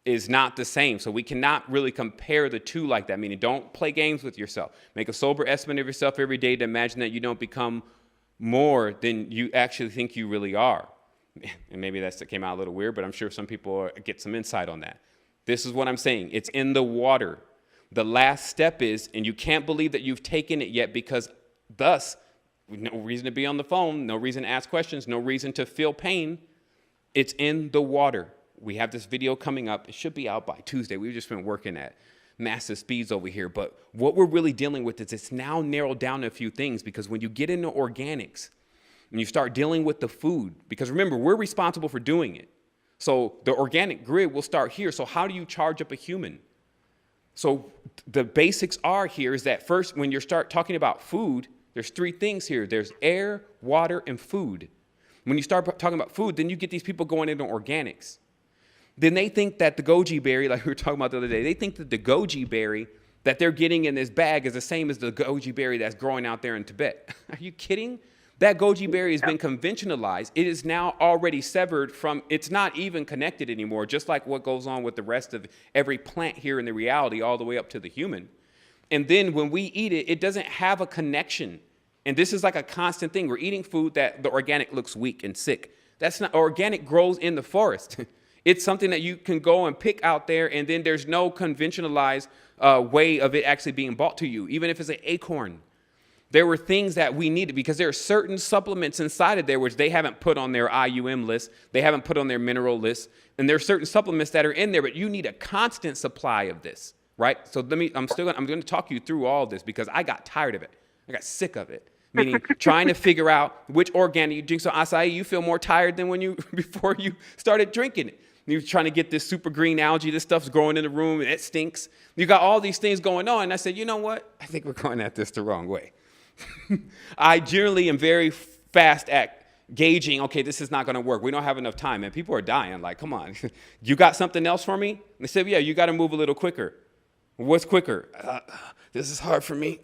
is not the same. So we cannot really compare the two like that. Meaning, don't play games with yourself. Make a sober estimate of yourself every day to imagine that you don't become more than you actually think you really are. And maybe that came out a little weird, but I'm sure some people get some insight on that. This is what I'm saying. It's in the water. The last step is, and you can't believe that you've taken it yet, because thus, no reason to be on the phone, no reason to ask questions, no reason to feel pain. It's in the water. We have this video coming up. It should be out by Tuesday. We've just been working at massive speeds over here. But what we're really dealing with is it's now narrowed down to a few things, because when you get into organics and you start dealing with the food, because remember, we're responsible for doing it. So the organic grid will start here. So how do you charge up a human? So the basics are here is that first, when you start talking about food, there's three things here. There's air, water, and food. When you start talking about food, then you get these people going into organics. Then they think that the goji berry, like we were talking about the other day, they think that the goji berry that they're getting in this bag is the same as the goji berry that's growing out there in Tibet. Are you kidding? That goji berry has been conventionalized. It is now already severed from, it's not even connected anymore, just like what goes on with the rest of every plant here in the reality all the way up to the human. And then when we eat it, it doesn't have a connection. And this is like a constant thing. We're eating food that the organic looks weak and sick. That's not, organic grows in the forest. It's something that you can go and pick out there, and then there's no conventionalized way of it actually being bought to you, even if it's an acorn. There were things that we needed, because there are certain supplements inside of there which they haven't put on their IUM list. They haven't put on their mineral list. And there are certain supplements that are in there, but you need a constant supply of this, right? So I'm going to talk you through all this, because I got tired of it. I got sick of it. Meaning trying to figure out which organic you drink. So acai, you feel more tired than before you started drinking it. You're trying to get this super green algae. This stuff's growing in the room and it stinks. You got all these things going on. And I said, you know what? I think we're going at this the wrong way. I generally am very fast at gauging, okay, this is not going to work. We don't have enough time. And people are dying. Like, come on. You got something else for me? They said, yeah, you got to move a little quicker. What's quicker? This is hard for me.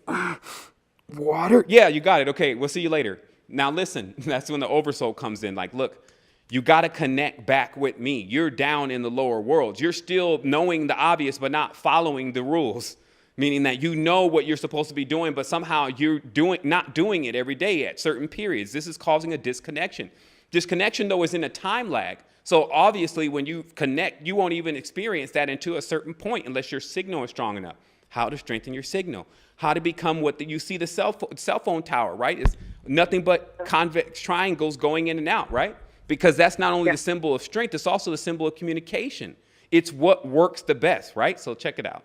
Water? Yeah, you got it. Okay, we'll see you later. Now listen, that's when the oversoul comes in. Like, look, you got to connect back with me. You're down in the lower worlds. You're still knowing the obvious, but not following the rules. meaning that you know what you're supposed to be doing, but somehow you're not doing it every day at certain periods. This is causing a disconnection. Disconnection, though, is in a time lag. So obviously, when you connect, you won't even experience that until a certain point unless your signal is strong enough. How to strengthen your signal. How to become you see the cell phone tower, right? It's nothing but convex triangles going in and out, right? Because that's not only the symbol of strength, it's also the symbol of communication. It's what works the best, right? So check it out.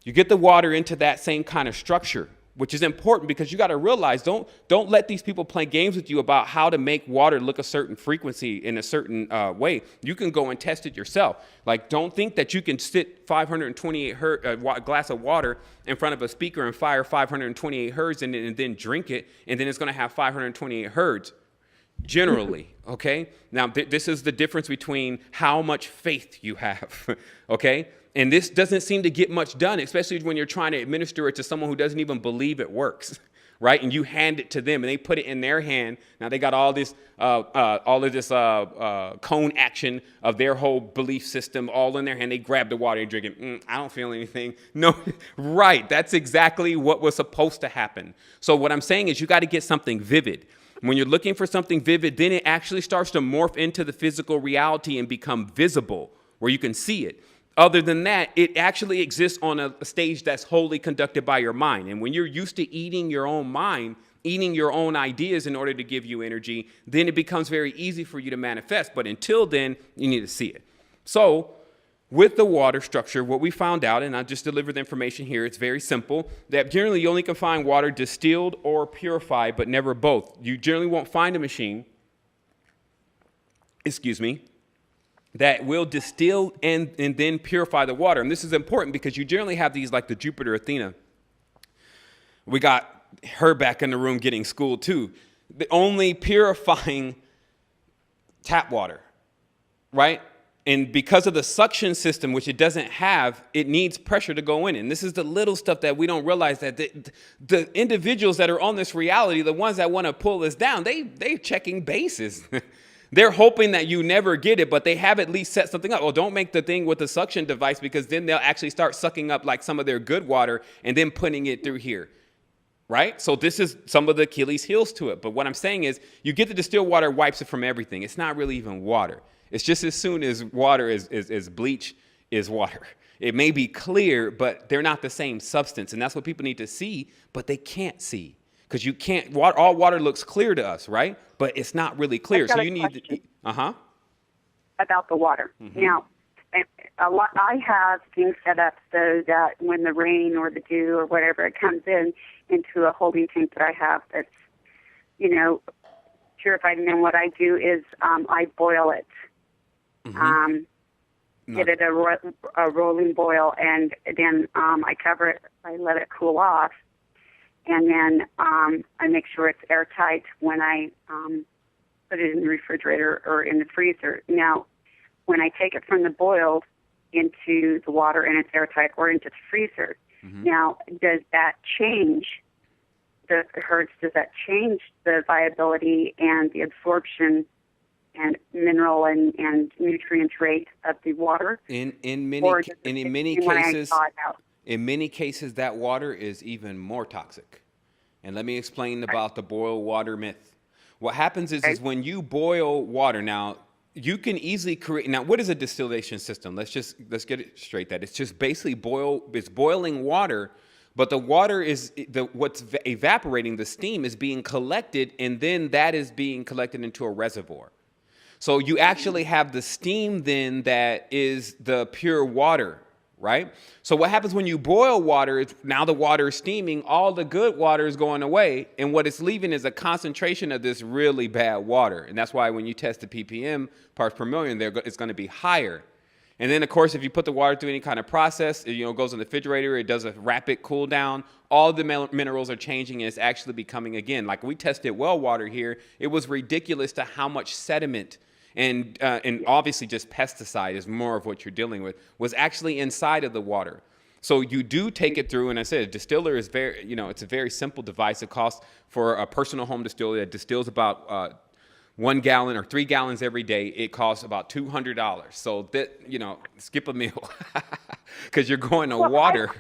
You get the water into that same kind of structure, which is important because you got to realize, don't let these people play games with you about how to make water look a certain frequency in a certain way. You can go and test it yourself. Like, don't think that you can sit 528 hertz, glass of water in front of a speaker and fire 528 hertz and then drink it, and then it's going to have 528 hertz. Generally, okay? Now, this is the difference between how much faith you have, okay? And this doesn't seem to get much done, especially when you're trying to administer it to someone who doesn't even believe it works, right? And you hand it to them, and they put it in their hand. Now, they got all of this cone action of their whole belief system all in their hand. They grab the water and drink it. I don't feel anything. No, right. That's exactly what was supposed to happen. So what I'm saying is you got to get something vivid. When you're looking for something vivid, then it actually starts to morph into the physical reality and become visible, where you can see it. Other than that, it actually exists on a stage that's wholly conducted by your mind. And when you're used to eating your own mind, eating your own ideas in order to give you energy, then it becomes very easy for you to manifest. But until then, you need to see it. So with the water structure, what we found out, and I just delivered the information here, it's very simple, that generally you only can find water distilled or purified, but never both. You generally won't find a machine, that will distill and then purify the water. And this is important because you generally have these like the Jupiter Athena. We got her back in the room getting schooled too. The only purifying tap water, right? And because of the suction system, which it doesn't have, it needs pressure to go in. And this is the little stuff that we don't realize, that the individuals that are on this reality, the ones that want to pull us down, they're checking bases. They're hoping that you never get it, but they have at least set something up. Well, don't make the thing with the suction device, because then they'll actually start sucking up like some of their good water and then putting it through here. Right? So this is some of the Achilles heels to it. But what I'm saying is you get the distilled water, wipes it from everything. It's not really even water. It's just as soon as water is bleach is water. It may be clear, but they're not the same substance. And that's what people need to see, but they can't see. Because you can't, all water looks clear to us, right? But it's not really clear. So you need to, about the water. Mm-hmm. Now, I have things set up so that when the rain or the dew or whatever, it comes into a holding tank that I have that's, purified. And then what I do is I boil it. Get it a rolling boil, and then I cover it. I let it cool off, and then I make sure it's airtight when I put it in the refrigerator or in the freezer. Now, when I take it from the boiled into the water and it's airtight, or into the freezer, now does that change the hertz? Does that change the viability and the absorption and mineral and nutrient rate of the water? In many cases, that water is even more toxic. And let me explain about the boil water myth. What happens is when you boil water, now you can easily create. Now, what is a distillation system? Let's get it straight. That it's just basically it's boiling water. But the water is what's evaporating. The steam is being collected, and then that is being collected into a reservoir. So you actually have the steam then that is the pure water, right? So what happens when you boil water is now the water is steaming, all the good water is going away, and what it's leaving is a concentration of this really bad water. And that's why when you test the ppm, parts per million, it's going to be higher. And then, of course, if you put the water through any kind of process, it goes in the refrigerator, it does a rapid cool down, all the minerals are changing, and it's actually becoming, again, like we tested well water here, it was ridiculous to how much sediment and obviously just pesticide is more of what you're dealing with, was actually inside of the water. So you do take it through, and I said a distiller is it's a very simple device. It costs for a personal home distiller that distills about 1 gallon or 3 gallons every day, it costs about $200. So that, skip a meal because you're going to water.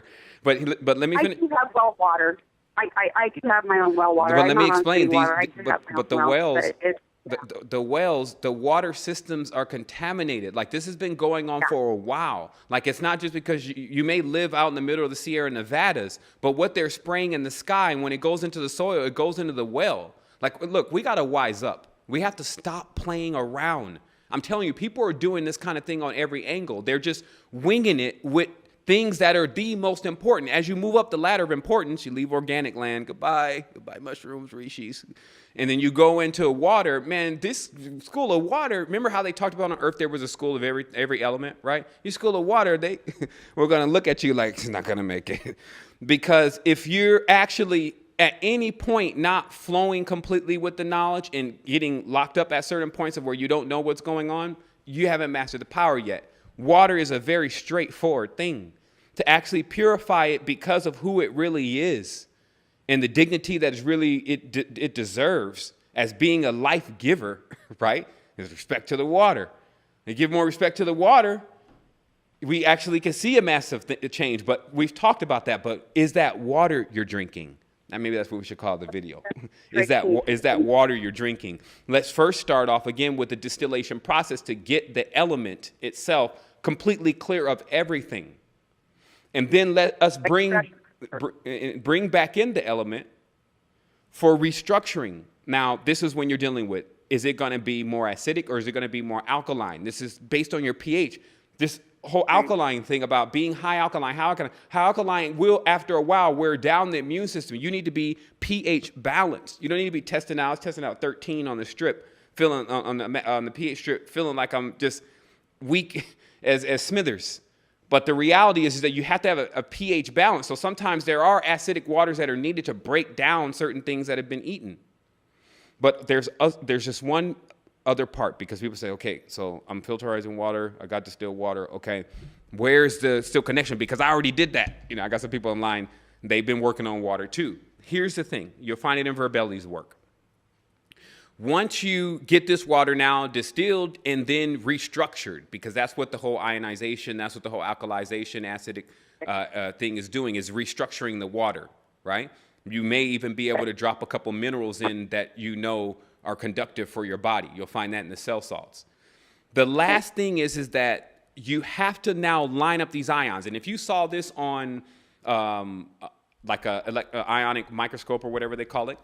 But let me I finish. do have well water. I do have my own well water. But let I'm me not on explain city these. water. I do have my But the own wells, but it's- the wells, the water systems are contaminated. Like this has been going on for a while. Like it's not just because you may live out in the middle of the Sierra Nevadas, but what they're spraying in the sky, and when it goes into the soil, it goes into the well. Like, look, we got to wise up. We have to stop playing around. I'm telling you, people are doing this kind of thing on every angle. They're just winging it with things that are the most important. As you move up the ladder of importance, you leave organic land. Goodbye mushrooms, rishis. And then you go into water. Man, this school of water, remember how they talked about on Earth there was a school of every element, right? Your school of water, we're going to look at you like, it's not going to make it. Because if you're actually at any point not flowing completely with the knowledge and getting locked up at certain points of where you don't know what's going on, you haven't mastered the power yet. Water is a very straightforward thing. To actually purify it because of who it really is and the dignity that is really it deserves as being a life giver, right? Is respect to the water. And give more respect to the water, we actually can see a massive change. But we've talked about that. But is that water you're drinking? And maybe that's what we should call the video. Is that water you're drinking? Let's first start off again with the distillation process to get the element itself completely clear of everything. And then let us bring back in the element for restructuring. Now, this is when you're dealing with, is it going to be more acidic or is it going to be more alkaline? This is based on your pH. This whole alkaline thing about being high alkaline, how alkaline will, after a while, wear down the immune system. You need to be pH balanced. You don't need to be testing out 13 on the strip, feeling on the pH strip, feeling like I'm just weak as Smithers. But the reality is that you have to have a pH balance. So sometimes there are acidic waters that are needed to break down certain things that have been eaten. But there's just one other part, because people say, okay, so I'm filterizing water, I got distilled water, okay, where's the still connection? Because I already did that. I got some people online, they've been working on water too. Here's the thing, you'll find it in Verbelli's work. Once you get this water now distilled and then restructured, because that's what the whole ionization, that's what the whole alkalization, acidic thing is doing, is restructuring the water, right? You may even be able to drop a couple minerals in that are conductive for your body. You'll find that in the cell salts. The last thing is that you have to now line up these ions. And if you saw this on like a ionic microscope or whatever they call it,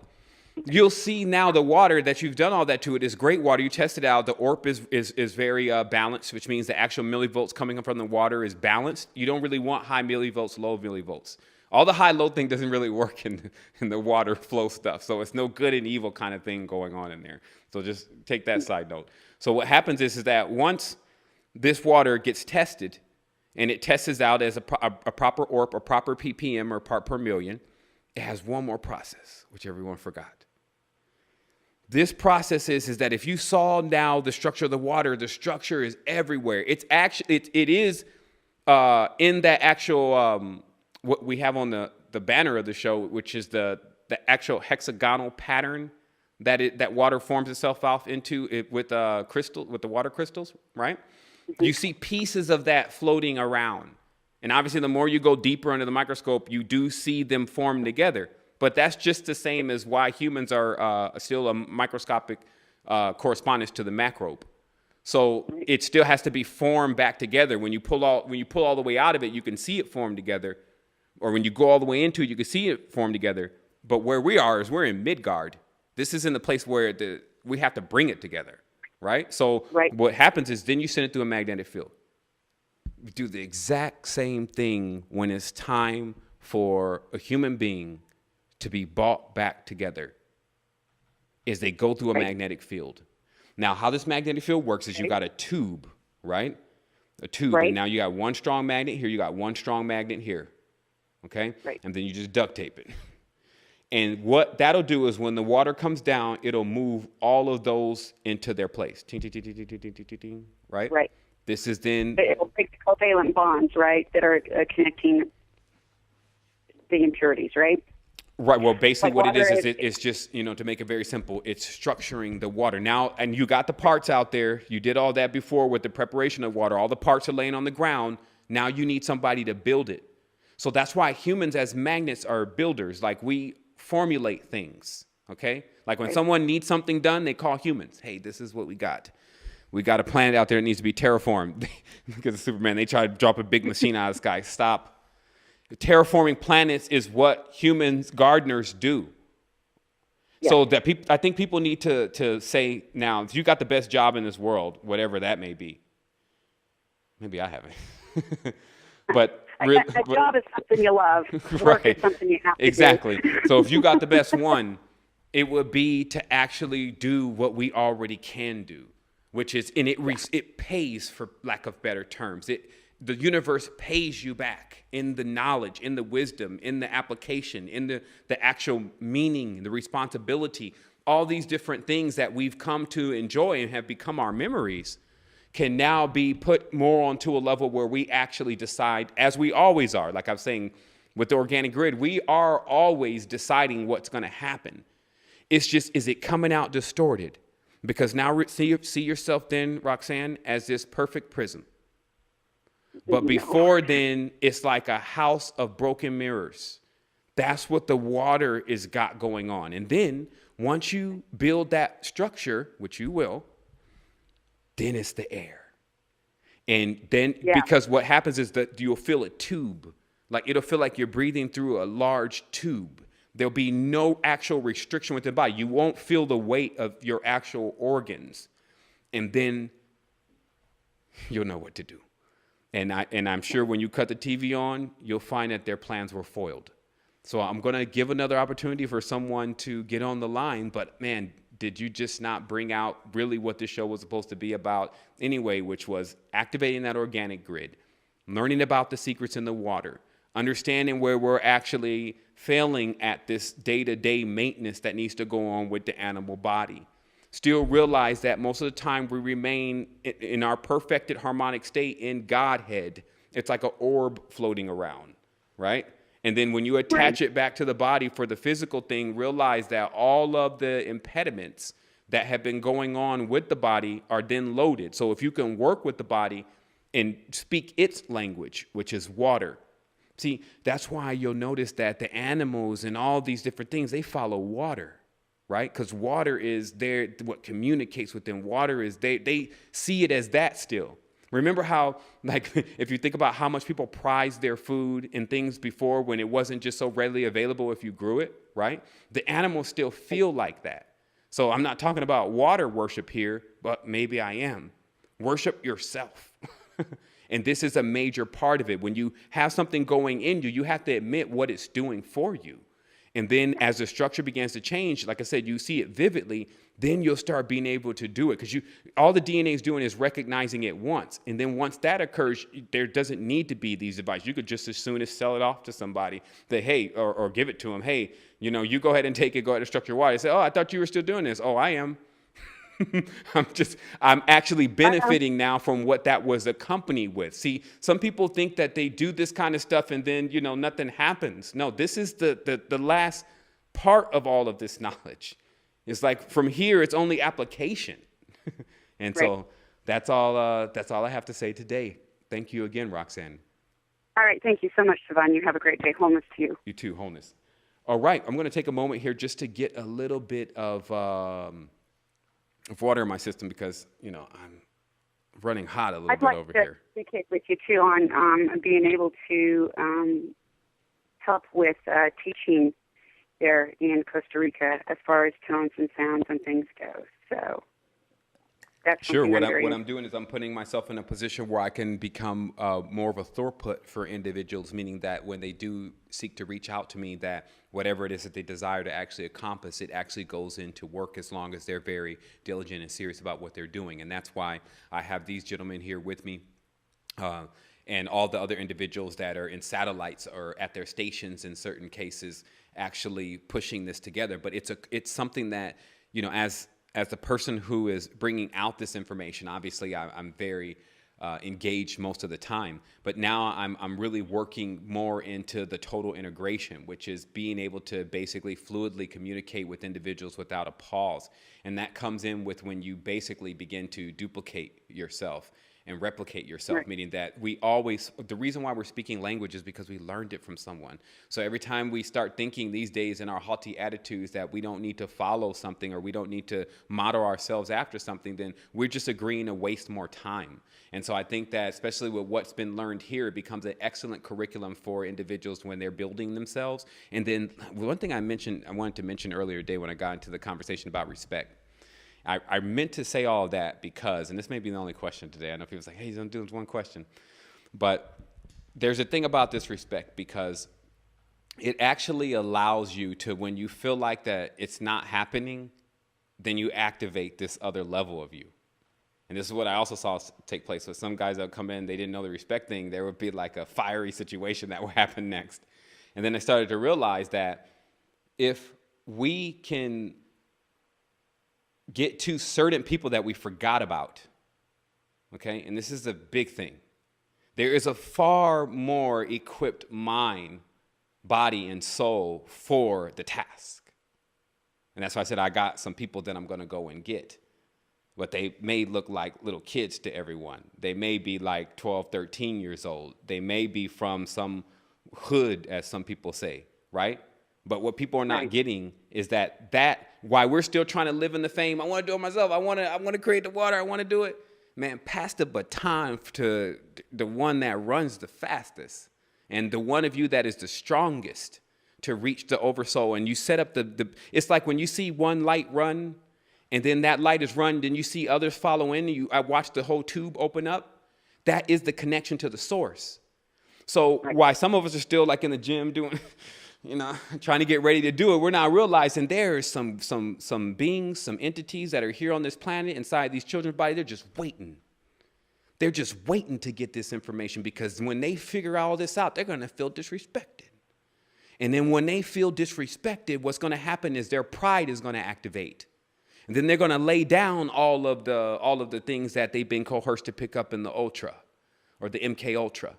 you'll see now the water that you've done all that to it is great water. You test it out. The ORP is very balanced, which means the actual millivolts coming from the water is balanced. You don't really want high millivolts, low millivolts. All the high-low thing doesn't really work in the water flow stuff. So it's no good and evil kind of thing going on in there. So just take that side note. So what happens is that once this water gets tested and it tests out as a proper ORP, a proper ppm or part per million, it has one more process, which everyone forgot. This process is that if you saw now the structure of the water, the structure is everywhere. It's actually, it is in that actual... what we have on the banner of the show, which is the actual hexagonal pattern that water forms itself off into with the water crystals, right? You see pieces of that floating around. And obviously, the more you go deeper under the microscope, you do see them form together. But that's just the same as why humans are still a microscopic correspondence to the macrobe. So it still has to be formed back together. When you pull all the way out of it, you can see it form together. Or when you go all the way into it, you can see it form together. But where we are is we're in Midgard. This isn't the place where we have to bring it together, right? So What happens is then you send it through a magnetic field. We do the exact same thing when it's time for a human being to be brought back together, is they go through a magnetic field. Now, how this magnetic field works is you got a tube, right? A tube. And now you got one strong magnet here, you got one strong magnet here. Okay? And then you just duct tape it. And what that'll do is when the water comes down, it'll move all of those into their place. Ting, ting, ting, ting, ting, ting, ting, ting, ting, right? Right. This is then... It'll break the covalent bonds, right, that are connecting the impurities, right? Right. Well, basically what it is it's just, to make it very simple, it's structuring the water. Now, and you got the parts out there. You did all that before with the preparation of water. All the parts are laying on the ground. Now you need somebody to build it. So that's why humans as magnets are builders. Like we formulate things, okay? Like when someone needs something done, they call humans. Hey, this is what we got. We got a planet out there that needs to be terraformed. Because of Superman, they try to drop a big machine out of the sky. Stop. Terraforming planets is what humans, gardeners do. Yeah. So that I think people need to say now, if you got the best job in this world, whatever that may be. Maybe I haven't. But a job is something you love. Work is something you have to exactly. do. So if you got the best one, it would be to actually do what we already can do, which is, and it pays, for lack of better terms. The universe pays you back in the knowledge, in the wisdom, in the application, in the actual meaning, the responsibility. All these different things that we've come to enjoy and have become our memories can now be put more onto a level where we actually decide, as we always are. Like I was saying, with the organic grid, we are always deciding what's going to happen. It's just, is it coming out distorted? Because now see yourself then, Roxanne, as this perfect prism. But before then, it's like a house of broken mirrors. That's what the water is got going on. And then once you build that structure, which you will, then it's the air. And then, because what happens is that you'll feel a tube. Like it'll feel like you're breathing through a large tube. There'll be no actual restriction within the body. You won't feel the weight of your actual organs. And then you'll know what to do. And I'm sure when you cut the TV on, you'll find that their plans were foiled. So I'm going to give another opportunity for someone to get on the line. But man, did you just not bring out really what this show was supposed to be about anyway, which was activating that organic grid, learning about the secrets in the water, understanding where we're actually failing at this day-to-day maintenance that needs to go on with the animal body. Still realize that most of the time we remain in our perfected harmonic state in Godhead. It's like an orb floating around, right? And then when you attach it back to the body for the physical thing, realize that all of the impediments that have been going on with the body are then loaded. So if you can work with the body and speak its language, which is water. See, that's why you'll notice that the animals and all these different things, they follow water, right? Because water is what communicates with them. Water is, they see it as that still. Remember how, like, if you think about how much people prized their food and things before when it wasn't just so readily available if you grew it, right? The animals still feel like that. So I'm not talking about water worship here, but maybe I am. Worship yourself. And this is a major part of it. When you have something going in you, you have to admit what it's doing for you. And then as the structure begins to change, like I said, you see it vividly, then you'll start being able to do it. Because all the DNA is doing is recognizing it once. And then once that occurs, there doesn't need to be these devices. You could just as soon as sell it off to somebody, that, hey, or give it to them. Hey, you go ahead and take it, go ahead and structure water. They say, oh, I thought you were still doing this. Oh, I am. I'm actually benefiting now from what that was accompanied with. See, some people think that they do this kind of stuff and then, nothing happens. No, this is the last part of all of this knowledge. It's like from here, it's only application. And so that's all I have to say today. Thank you again, Roxanne. All right. Thank you so much, Sevan. You have a great day. Wholeness to you. You too, wholeness. All right. I'm going to take a moment here just to get a little bit of water in my system because, I'm running hot a little bit over here. I'd like to communicate with you, too, on being able to help with teaching there in Costa Rica as far as tones and sounds and things go. So that's sure. What I'm doing is I'm putting myself in a position where I can become more of a throughput for individuals, meaning that when they do seek to reach out to me, that whatever it is that they desire to actually accomplish, it actually goes into work as long as they're very diligent and serious about what they're doing. And that's why I have these gentlemen here with me. And all the other individuals that are in satellites or at their stations in certain cases actually pushing this together. But it's something that, as the person who is bringing out this information, obviously I'm very engaged most of the time. But now I'm really working more into the total integration, which is being able to basically fluidly communicate with individuals without a pause. And that comes in with when you basically begin to duplicate yourself. and replicate yourself, Right. meaning that the reason why we're speaking language is because we learned it from someone. So every time we start thinking these days in our haughty attitudes that we don't need to follow something or we don't need to model ourselves after something, then we're just agreeing to waste more time. And so I think that especially with what's been learned here, it becomes an excellent curriculum for individuals when they're building themselves. And then one thing I wanted to mention earlier today when I got into the conversation about respect. I meant to say all of that because, and this may be the only question today. I know people's like, hey, he's going to do this one question. But there's a thing about this respect because it actually allows you to, when you feel like that it's not happening, then you activate this other level of you. And this is what I also saw take place with some guys that would come in, they didn't know the respect thing. There would be like a fiery situation that would happen next. And then I started to realize that if we can get to certain people that we forgot about, okay? And this is a big thing. There is a far more equipped mind, body, and soul for the task. And that's why I said I got some people that I'm going to go and get. But they may look like little kids to everyone. They may be like 12, 13 years old. They may be from some hood, as some people say, right? But what people are not getting is that why we're still trying to live in the fame. I want to do it myself. I want to create the water. I want to do it. Man, pass the baton to the one that runs the fastest and the one of you that is the strongest to reach the oversoul. And you set up it's like when you see one light run and then that light is run, then you see others follow in. I watch the whole tube open up. That is the connection to the source. So why some of us are still like in the gym doing, trying to get ready to do it, we're not realizing there's some beings, some entities that are here on this planet inside these children's body. They're just waiting. They're just waiting to get this information because when they figure all this out, they're going to feel disrespected. And then when they feel disrespected, what's going to happen is their pride is going to activate. And then they're going to lay down all of the things that they've been coerced to pick up in the Ultra or the MK Ultra.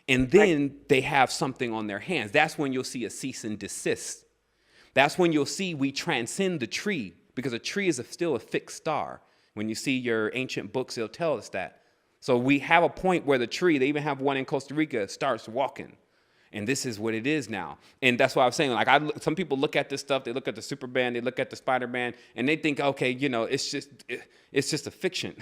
And then they have something on their hands. That's when you'll see a cease and desist. That's when you'll see we transcend the tree because a tree is still a fixed star. When you see your ancient books, they'll tell us that. So we have a point where the tree, they even have one in Costa Rica, starts walking. And this is what it is now. And that's why I was saying, like, some people look at this stuff, they look at the Superman, they look at the Spider-Man, and they think, okay, it's just a fiction.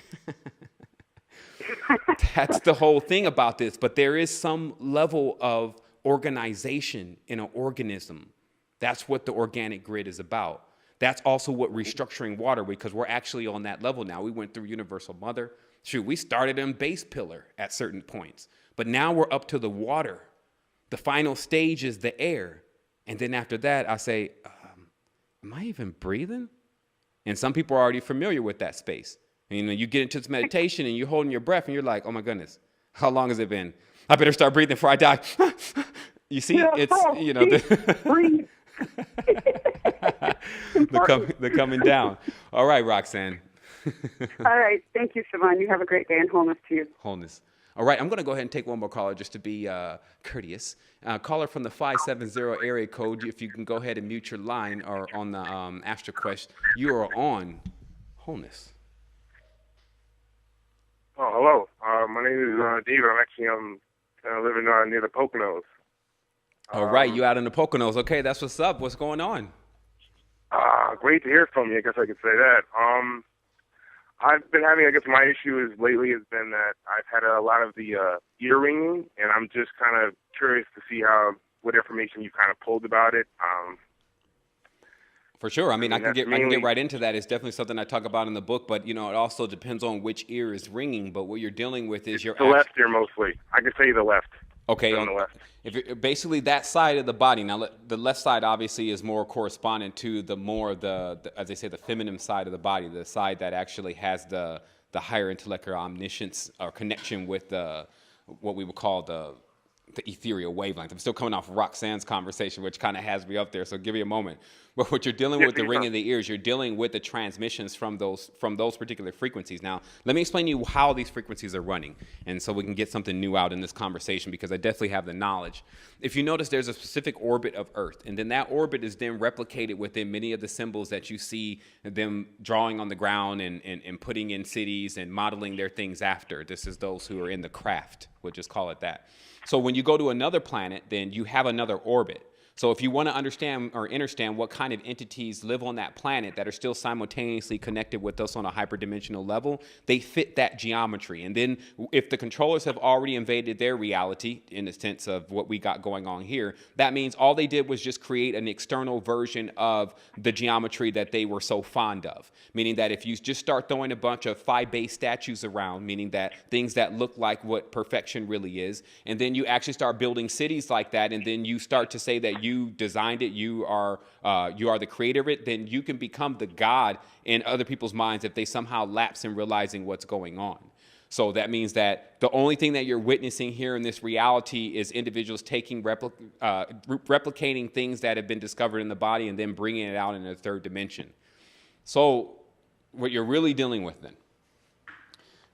That's the whole thing about this. But there is some level of organization in an organism. That's what the organic grid is about. That's also what restructuring water, because we're actually on that level now. We went through Universal Mother. Shoot, we started in base pillar at certain points. But now we're up to the water. The final stage is the air. And then after that, I say, am I even breathing? And some people are already familiar with that space. And, you get into this meditation and you're holding your breath and you're like, oh my goodness, how long has it been? I better start breathing before I die. You see, Breathe. the coming down. All right, Roxanne. All right. Thank you, Sevan. You have a great day and wholeness to you. Wholeness. All right, I'm going to go ahead and take one more caller just to be courteous. Caller from the 570 area code, if you can go ahead and mute your line or on the Astral Quest. You are on Wholeness. Oh, hello. My name is David. I'm actually living near the Poconos. All right, you out in the Poconos. Okay, that's what's up. What's going on? Great to hear from you. I guess I could say that. I've been having, my issue lately has been that I've had a lot of the ear ringing, and I'm just kind of curious to see what information you kind of pulled about it. For sure. I mean, I can get right into that. It's definitely something I talk about in the book, but, it also depends on which ear is ringing. But what you're dealing with is your left ear mostly. I can say the left. Okay. On the left. If basically that side of the body. Now, the left side obviously is more corresponding to the more the as they say, the feminine side of the body, the side that actually has the higher intellect or omniscience or connection with what we would call the ethereal wavelength. I'm still coming off Roxanne's conversation, which kind of has me up there. So give me a moment. But what you're dealing with, the ring in the ears, you're dealing with the transmissions from those particular frequencies. Now, let me explain to you how these frequencies are running, and so we can get something new out in this conversation, because I definitely have the knowledge. If you notice, there's a specific orbit of Earth, and then that orbit is then replicated within many of the symbols that you see them drawing on the ground and putting in cities and modeling their things after. This is those who are in the craft, we'll just call it that. So when you go to another planet, then you have another orbit. So if you want to understand or understand what kind of entities live on that planet that are still simultaneously connected with us on a hyperdimensional level, they fit that geometry. And then if the controllers have already invaded their reality, in the sense of what we got going on here, that means all they did was just create an external version of the geometry that they were so fond of. Meaning that if you just start throwing a bunch of phi-based statues around, meaning that things that look like what perfection really is, and then you actually start building cities like that, and then you start to say that you designed it, you are the creator of it, then you can become the God in other people's minds if they somehow lapse in realizing what's going on. So that means that the only thing that you're witnessing here in this reality is individuals taking replicating things that have been discovered in the body and then bringing it out in a third dimension. So what you're really dealing with then,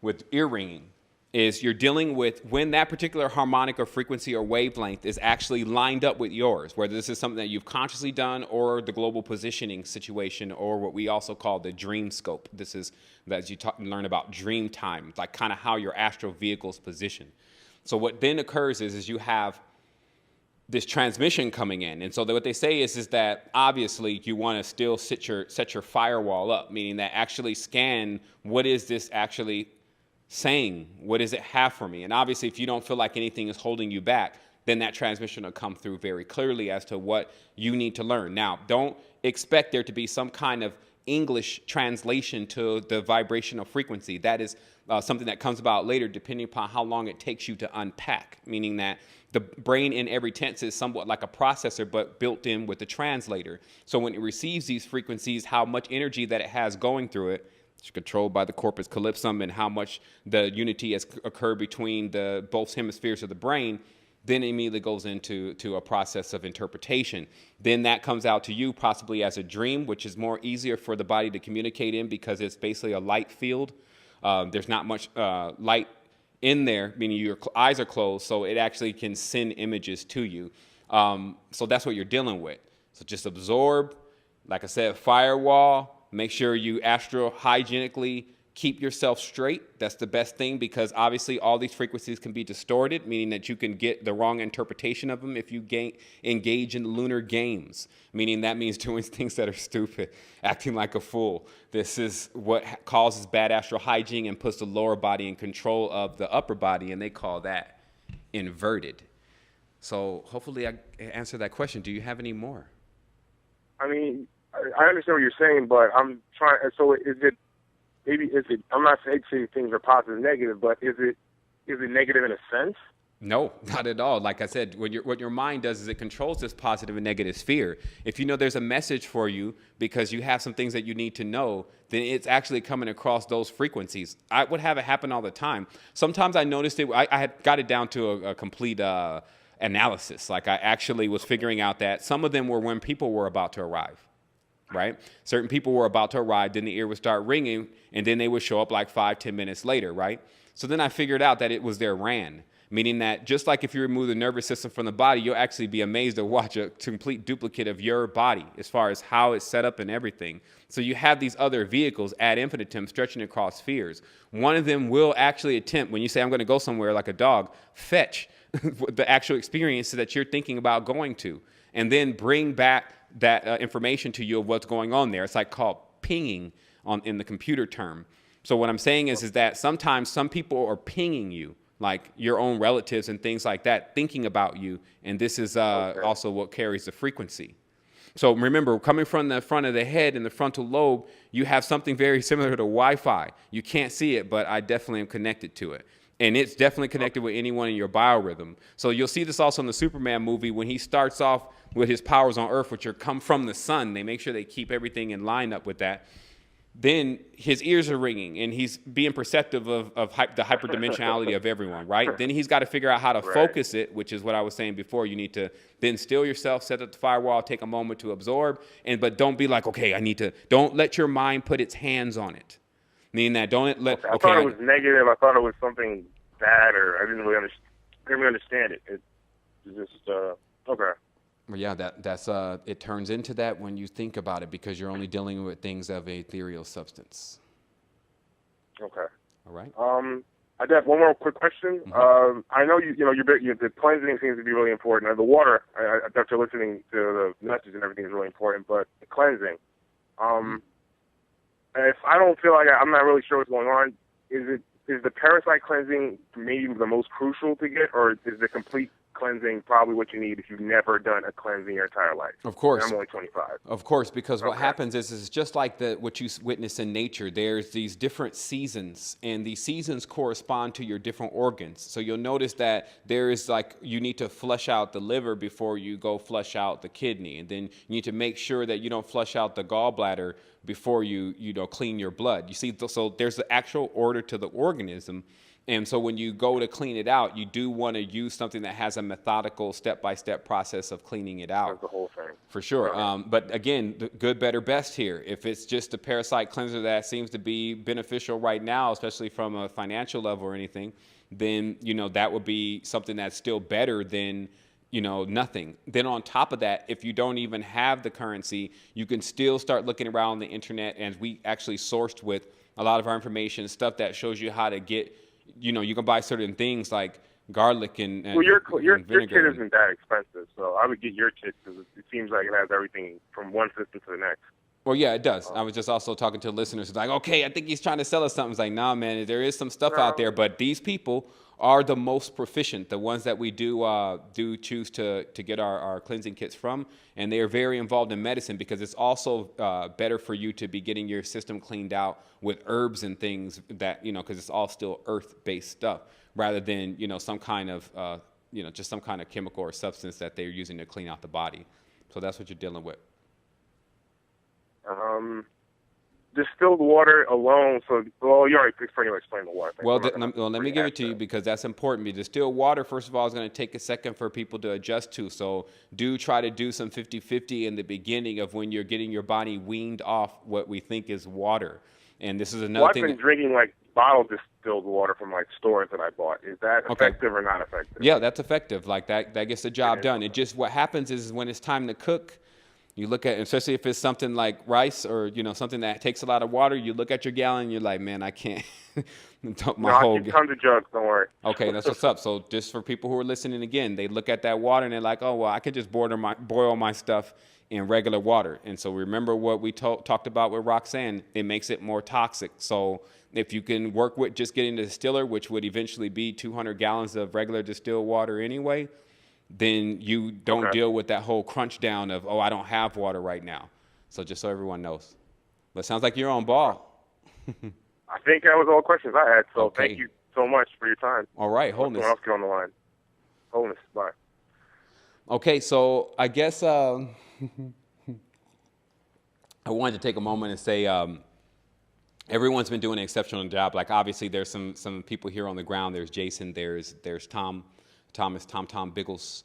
with ear ringing, is you're dealing with when that particular harmonic or frequency or wavelength is actually lined up with yours, whether this is something that you've consciously done or the global positioning situation, or what we also call the dream scope. This is, as you learn about dream time, like kind of how your astral vehicle's positioned. So what then occurs is you have this transmission coming in. And so what they say is that obviously you want to still set your firewall up, meaning that actually scan what is this actually saying, what does it have for me? And obviously if you don't feel like anything is holding you back, then that transmission will come through very clearly as to what you need to learn. Now, don't expect there to be some kind of English translation to the vibrational frequency. That is something that comes about later, depending upon how long it takes you to unpack, meaning that the brain in every tense is somewhat like a processor, but built in with the translator. So when it receives these frequencies, how much energy that it has going through it, it's controlled by the corpus callosum, and how much the unity has occurred between the both hemispheres of the brain, then it immediately goes into a process of interpretation. Then that comes out to you possibly as a dream, which is more easier for the body to communicate in because it's basically a light field. There's not much light in there, meaning your eyes are closed, so it actually can send images to you. So that's what you're dealing with. So just absorb, like I said, firewall. Make sure you astral hygienically keep yourself straight. That's the best thing, because obviously all these frequencies can be distorted, meaning that you can get the wrong interpretation of them if you engage in lunar games, meaning that means doing things that are stupid, acting like a fool. This is what causes bad astral hygiene and puts the lower body in control of the upper body, and they call that inverted. So hopefully I answered that question. Do you have any more? I mean, I understand what you're saying, but I'm trying. So is it? Maybe is it? I'm not saying things are positive and negative, but is it negative in a sense? No, not at all. Like I said, what your mind does is it controls this positive and negative sphere. If you know there's a message for you because you have some things that you need to know, then it's actually coming across those frequencies. I would have it happen all the time. Sometimes I noticed it. I had got it down to a complete analysis. Like I actually was figuring out that some of them were when people were about to arrive. Right? Certain people were about to arrive, then the ear would start ringing, and then they would show up like 5-10 minutes later, right? So then I figured out that it was their RAN, meaning that just like if you remove the nervous system from the body, you'll actually be amazed to watch a complete duplicate of your body as far as how it's set up and everything. So you have these other vehicles ad infinitum stretching across spheres. One of them will actually attempt, when you say I'm going to go somewhere like a dog, fetch the actual experience that you're thinking about going to, and then bring back that information to you of what's going on there. It's like called pinging in the computer term. So what I'm saying is that sometimes some people are pinging you, like your own relatives and things like that, thinking about you. And this is also what carries the frequency. So remember, coming from the front of the head and the frontal lobe, you have something very similar to Wi-Fi. You can't see it, but I definitely am connected to it. And it's definitely connected with anyone in your biorhythm. So you'll see this also in the Superman movie when he starts off with his powers on Earth, which are come from the sun. They make sure they keep everything in line up with that. then his ears are ringing and he's being perceptive of the hyperdimensionality of everyone, right? Then he's got to figure out how to focus it, which is what I was saying before. You need to then still yourself, set up the firewall, take a moment to absorb, but don't be like, okay, don't let your mind put its hands on it. Meaning that don't let, I thought it was negative. I thought it was something bad, or I didn't really understand it. It's just, okay. Well, yeah, that's it turns into that when you think about it, because you're only dealing with things of a ethereal substance. Okay. All right. I have one more quick question. Mm-hmm. I know the cleansing seems to be really important. And the water, after listening to the message and everything, is really important. But the cleansing, if I don't feel like I'm not really sure what's going on, is the parasite cleansing maybe the most crucial to get, or is the complete cleansing probably what you need if you've never done a cleansing your entire life? Of course. And I'm only 25. Of course, because what happens is just like what you witness in nature. There's these different seasons, and these seasons correspond to your different organs. So you'll notice that there is you need to flush out the liver before you go flush out the kidney, and then you need to make sure that you don't flush out the gallbladder before you clean your blood. You see, so there's the actual order to the organism. And so when you go to clean it out, you do want to use something that has a methodical step-by-step process of cleaning it out. That's the whole thing. For sure. But again, the good, better, best here. If it's just a parasite cleanser that seems to be beneficial right now, especially from a financial level or anything, then, that would be something that's still better than, nothing. Then on top of that, if you don't even have the currency, you can still start looking around the internet, and we actually sourced with a lot of our information, stuff that shows you how to get, you can buy certain things like garlic and well, your vinegar. kit isn't that expensive, so I would get your kit because it seems like it has everything from one system to the next. Well, yeah, it does. I was just also talking to listeners who's like, okay, I think he's trying to sell us something. It's like, nah, man, there is some stuff out there, but these people are the most proficient, the ones that we do choose to get our cleansing kits from, and they are very involved in medicine because it's also better for you to be getting your system cleaned out with herbs and things that, because it's all still earth-based stuff rather than, some kind of, just some kind of chemical or substance that they're using to clean out the body. So that's what you're dealing with. Distilled water alone. So, you already pretty much explained the water thing. Well, let me give it to you because that's important. Distilled water, first of all, is going to take a second for people to adjust to. So do try to do some 50-50 in the beginning of when you're getting your body weaned off what we think is water. And this is another thing. I've been drinking bottled distilled water from stores that I bought. Is that effective or not effective? Yeah, that's effective. That gets the job done. It just, what happens is when it's time to cook, you look at, especially if it's something like rice or, something that takes a lot of water, you look at your gallon and you're like, man, I can't dump my whole gallon. Tons of jugs, don't worry. Okay, that's what's up. So just for people who are listening again, they look at that water and they're like, oh, well, I could just boil my stuff in regular water. And so remember what we talked about with Roxanne, it makes it more toxic. So if you can work with just getting the distiller, which would eventually be 200 gallons of regular distilled water anyway, then you don't deal with that whole crunch down of, I don't have water right now. So just so everyone knows. But it sounds like you're on ball. I think that was all the questions I had. So Thank you so much for your time. All right, Wholeness. Someone else get on the line. Wholeness, bye. Okay, so I guess I wanted to take a moment and say everyone's been doing an exceptional job. Obviously, there's some people here on the ground. There's Jason. There's Tom Biggles,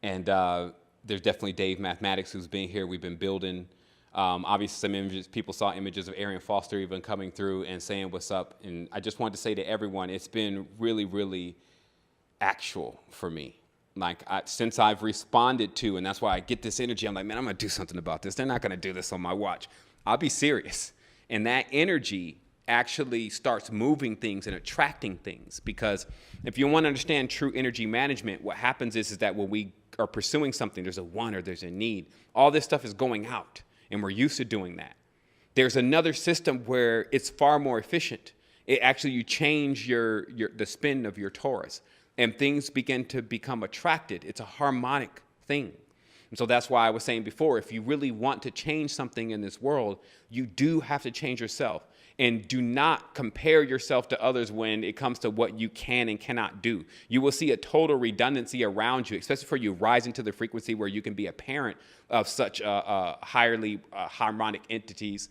and there's definitely Dave Mathematics who's been here. We've been building. Obviously, some images. People saw images of Arian Foster even coming through and saying what's up. And I just wanted to say to everyone, it's been really, really actual for me. Since I've responded to, and that's why I get this energy. I'm like, man, I'm gonna do something about this. They're not gonna do this on my watch. I'll be serious. And that energy actually starts moving things and attracting things, because if you want to understand true energy management, what happens is that when we are pursuing something, there's a want or there's a need, all this stuff is going out, and we're used to doing that. There's another system where it's far more efficient. You change the spin of your torus, and things begin to become attracted. It's a harmonic thing. And so that's why I was saying before, if you really want to change something in this world, you do have to change yourself. And do not compare yourself to others when it comes to what you can and cannot do. You will see a total redundancy around you, especially for you rising to the frequency where you can be a parent of such highly harmonic entities.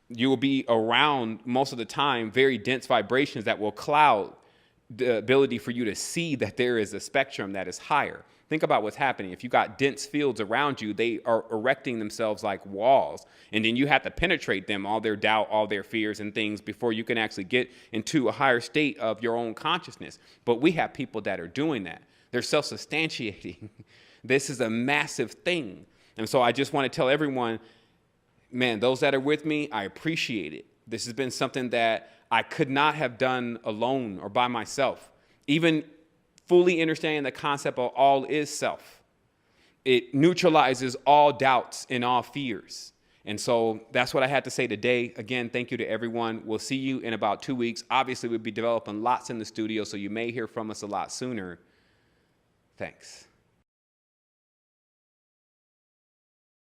you will be around most of the time very dense vibrations that will cloud the ability for you to see that there is a spectrum that is higher. Think about what's happening. If you got dense fields around you, they are erecting themselves like walls. And then you have to penetrate them, all their doubt, all their fears and things, before you can actually get into a higher state of your own consciousness. But we have people that are doing that. They're self-substantiating. This is a massive thing. And so I just want to tell everyone, man, those that are with me, I appreciate it. This has been something that I could not have done alone or by myself. Even fully understanding the concept of all is self. It neutralizes all doubts and all fears. And so that's what I had to say today. Again, thank you to everyone. We'll see you in about 2 weeks. Obviously, we'll be developing lots in the studio, so you may hear from us a lot sooner. Thanks.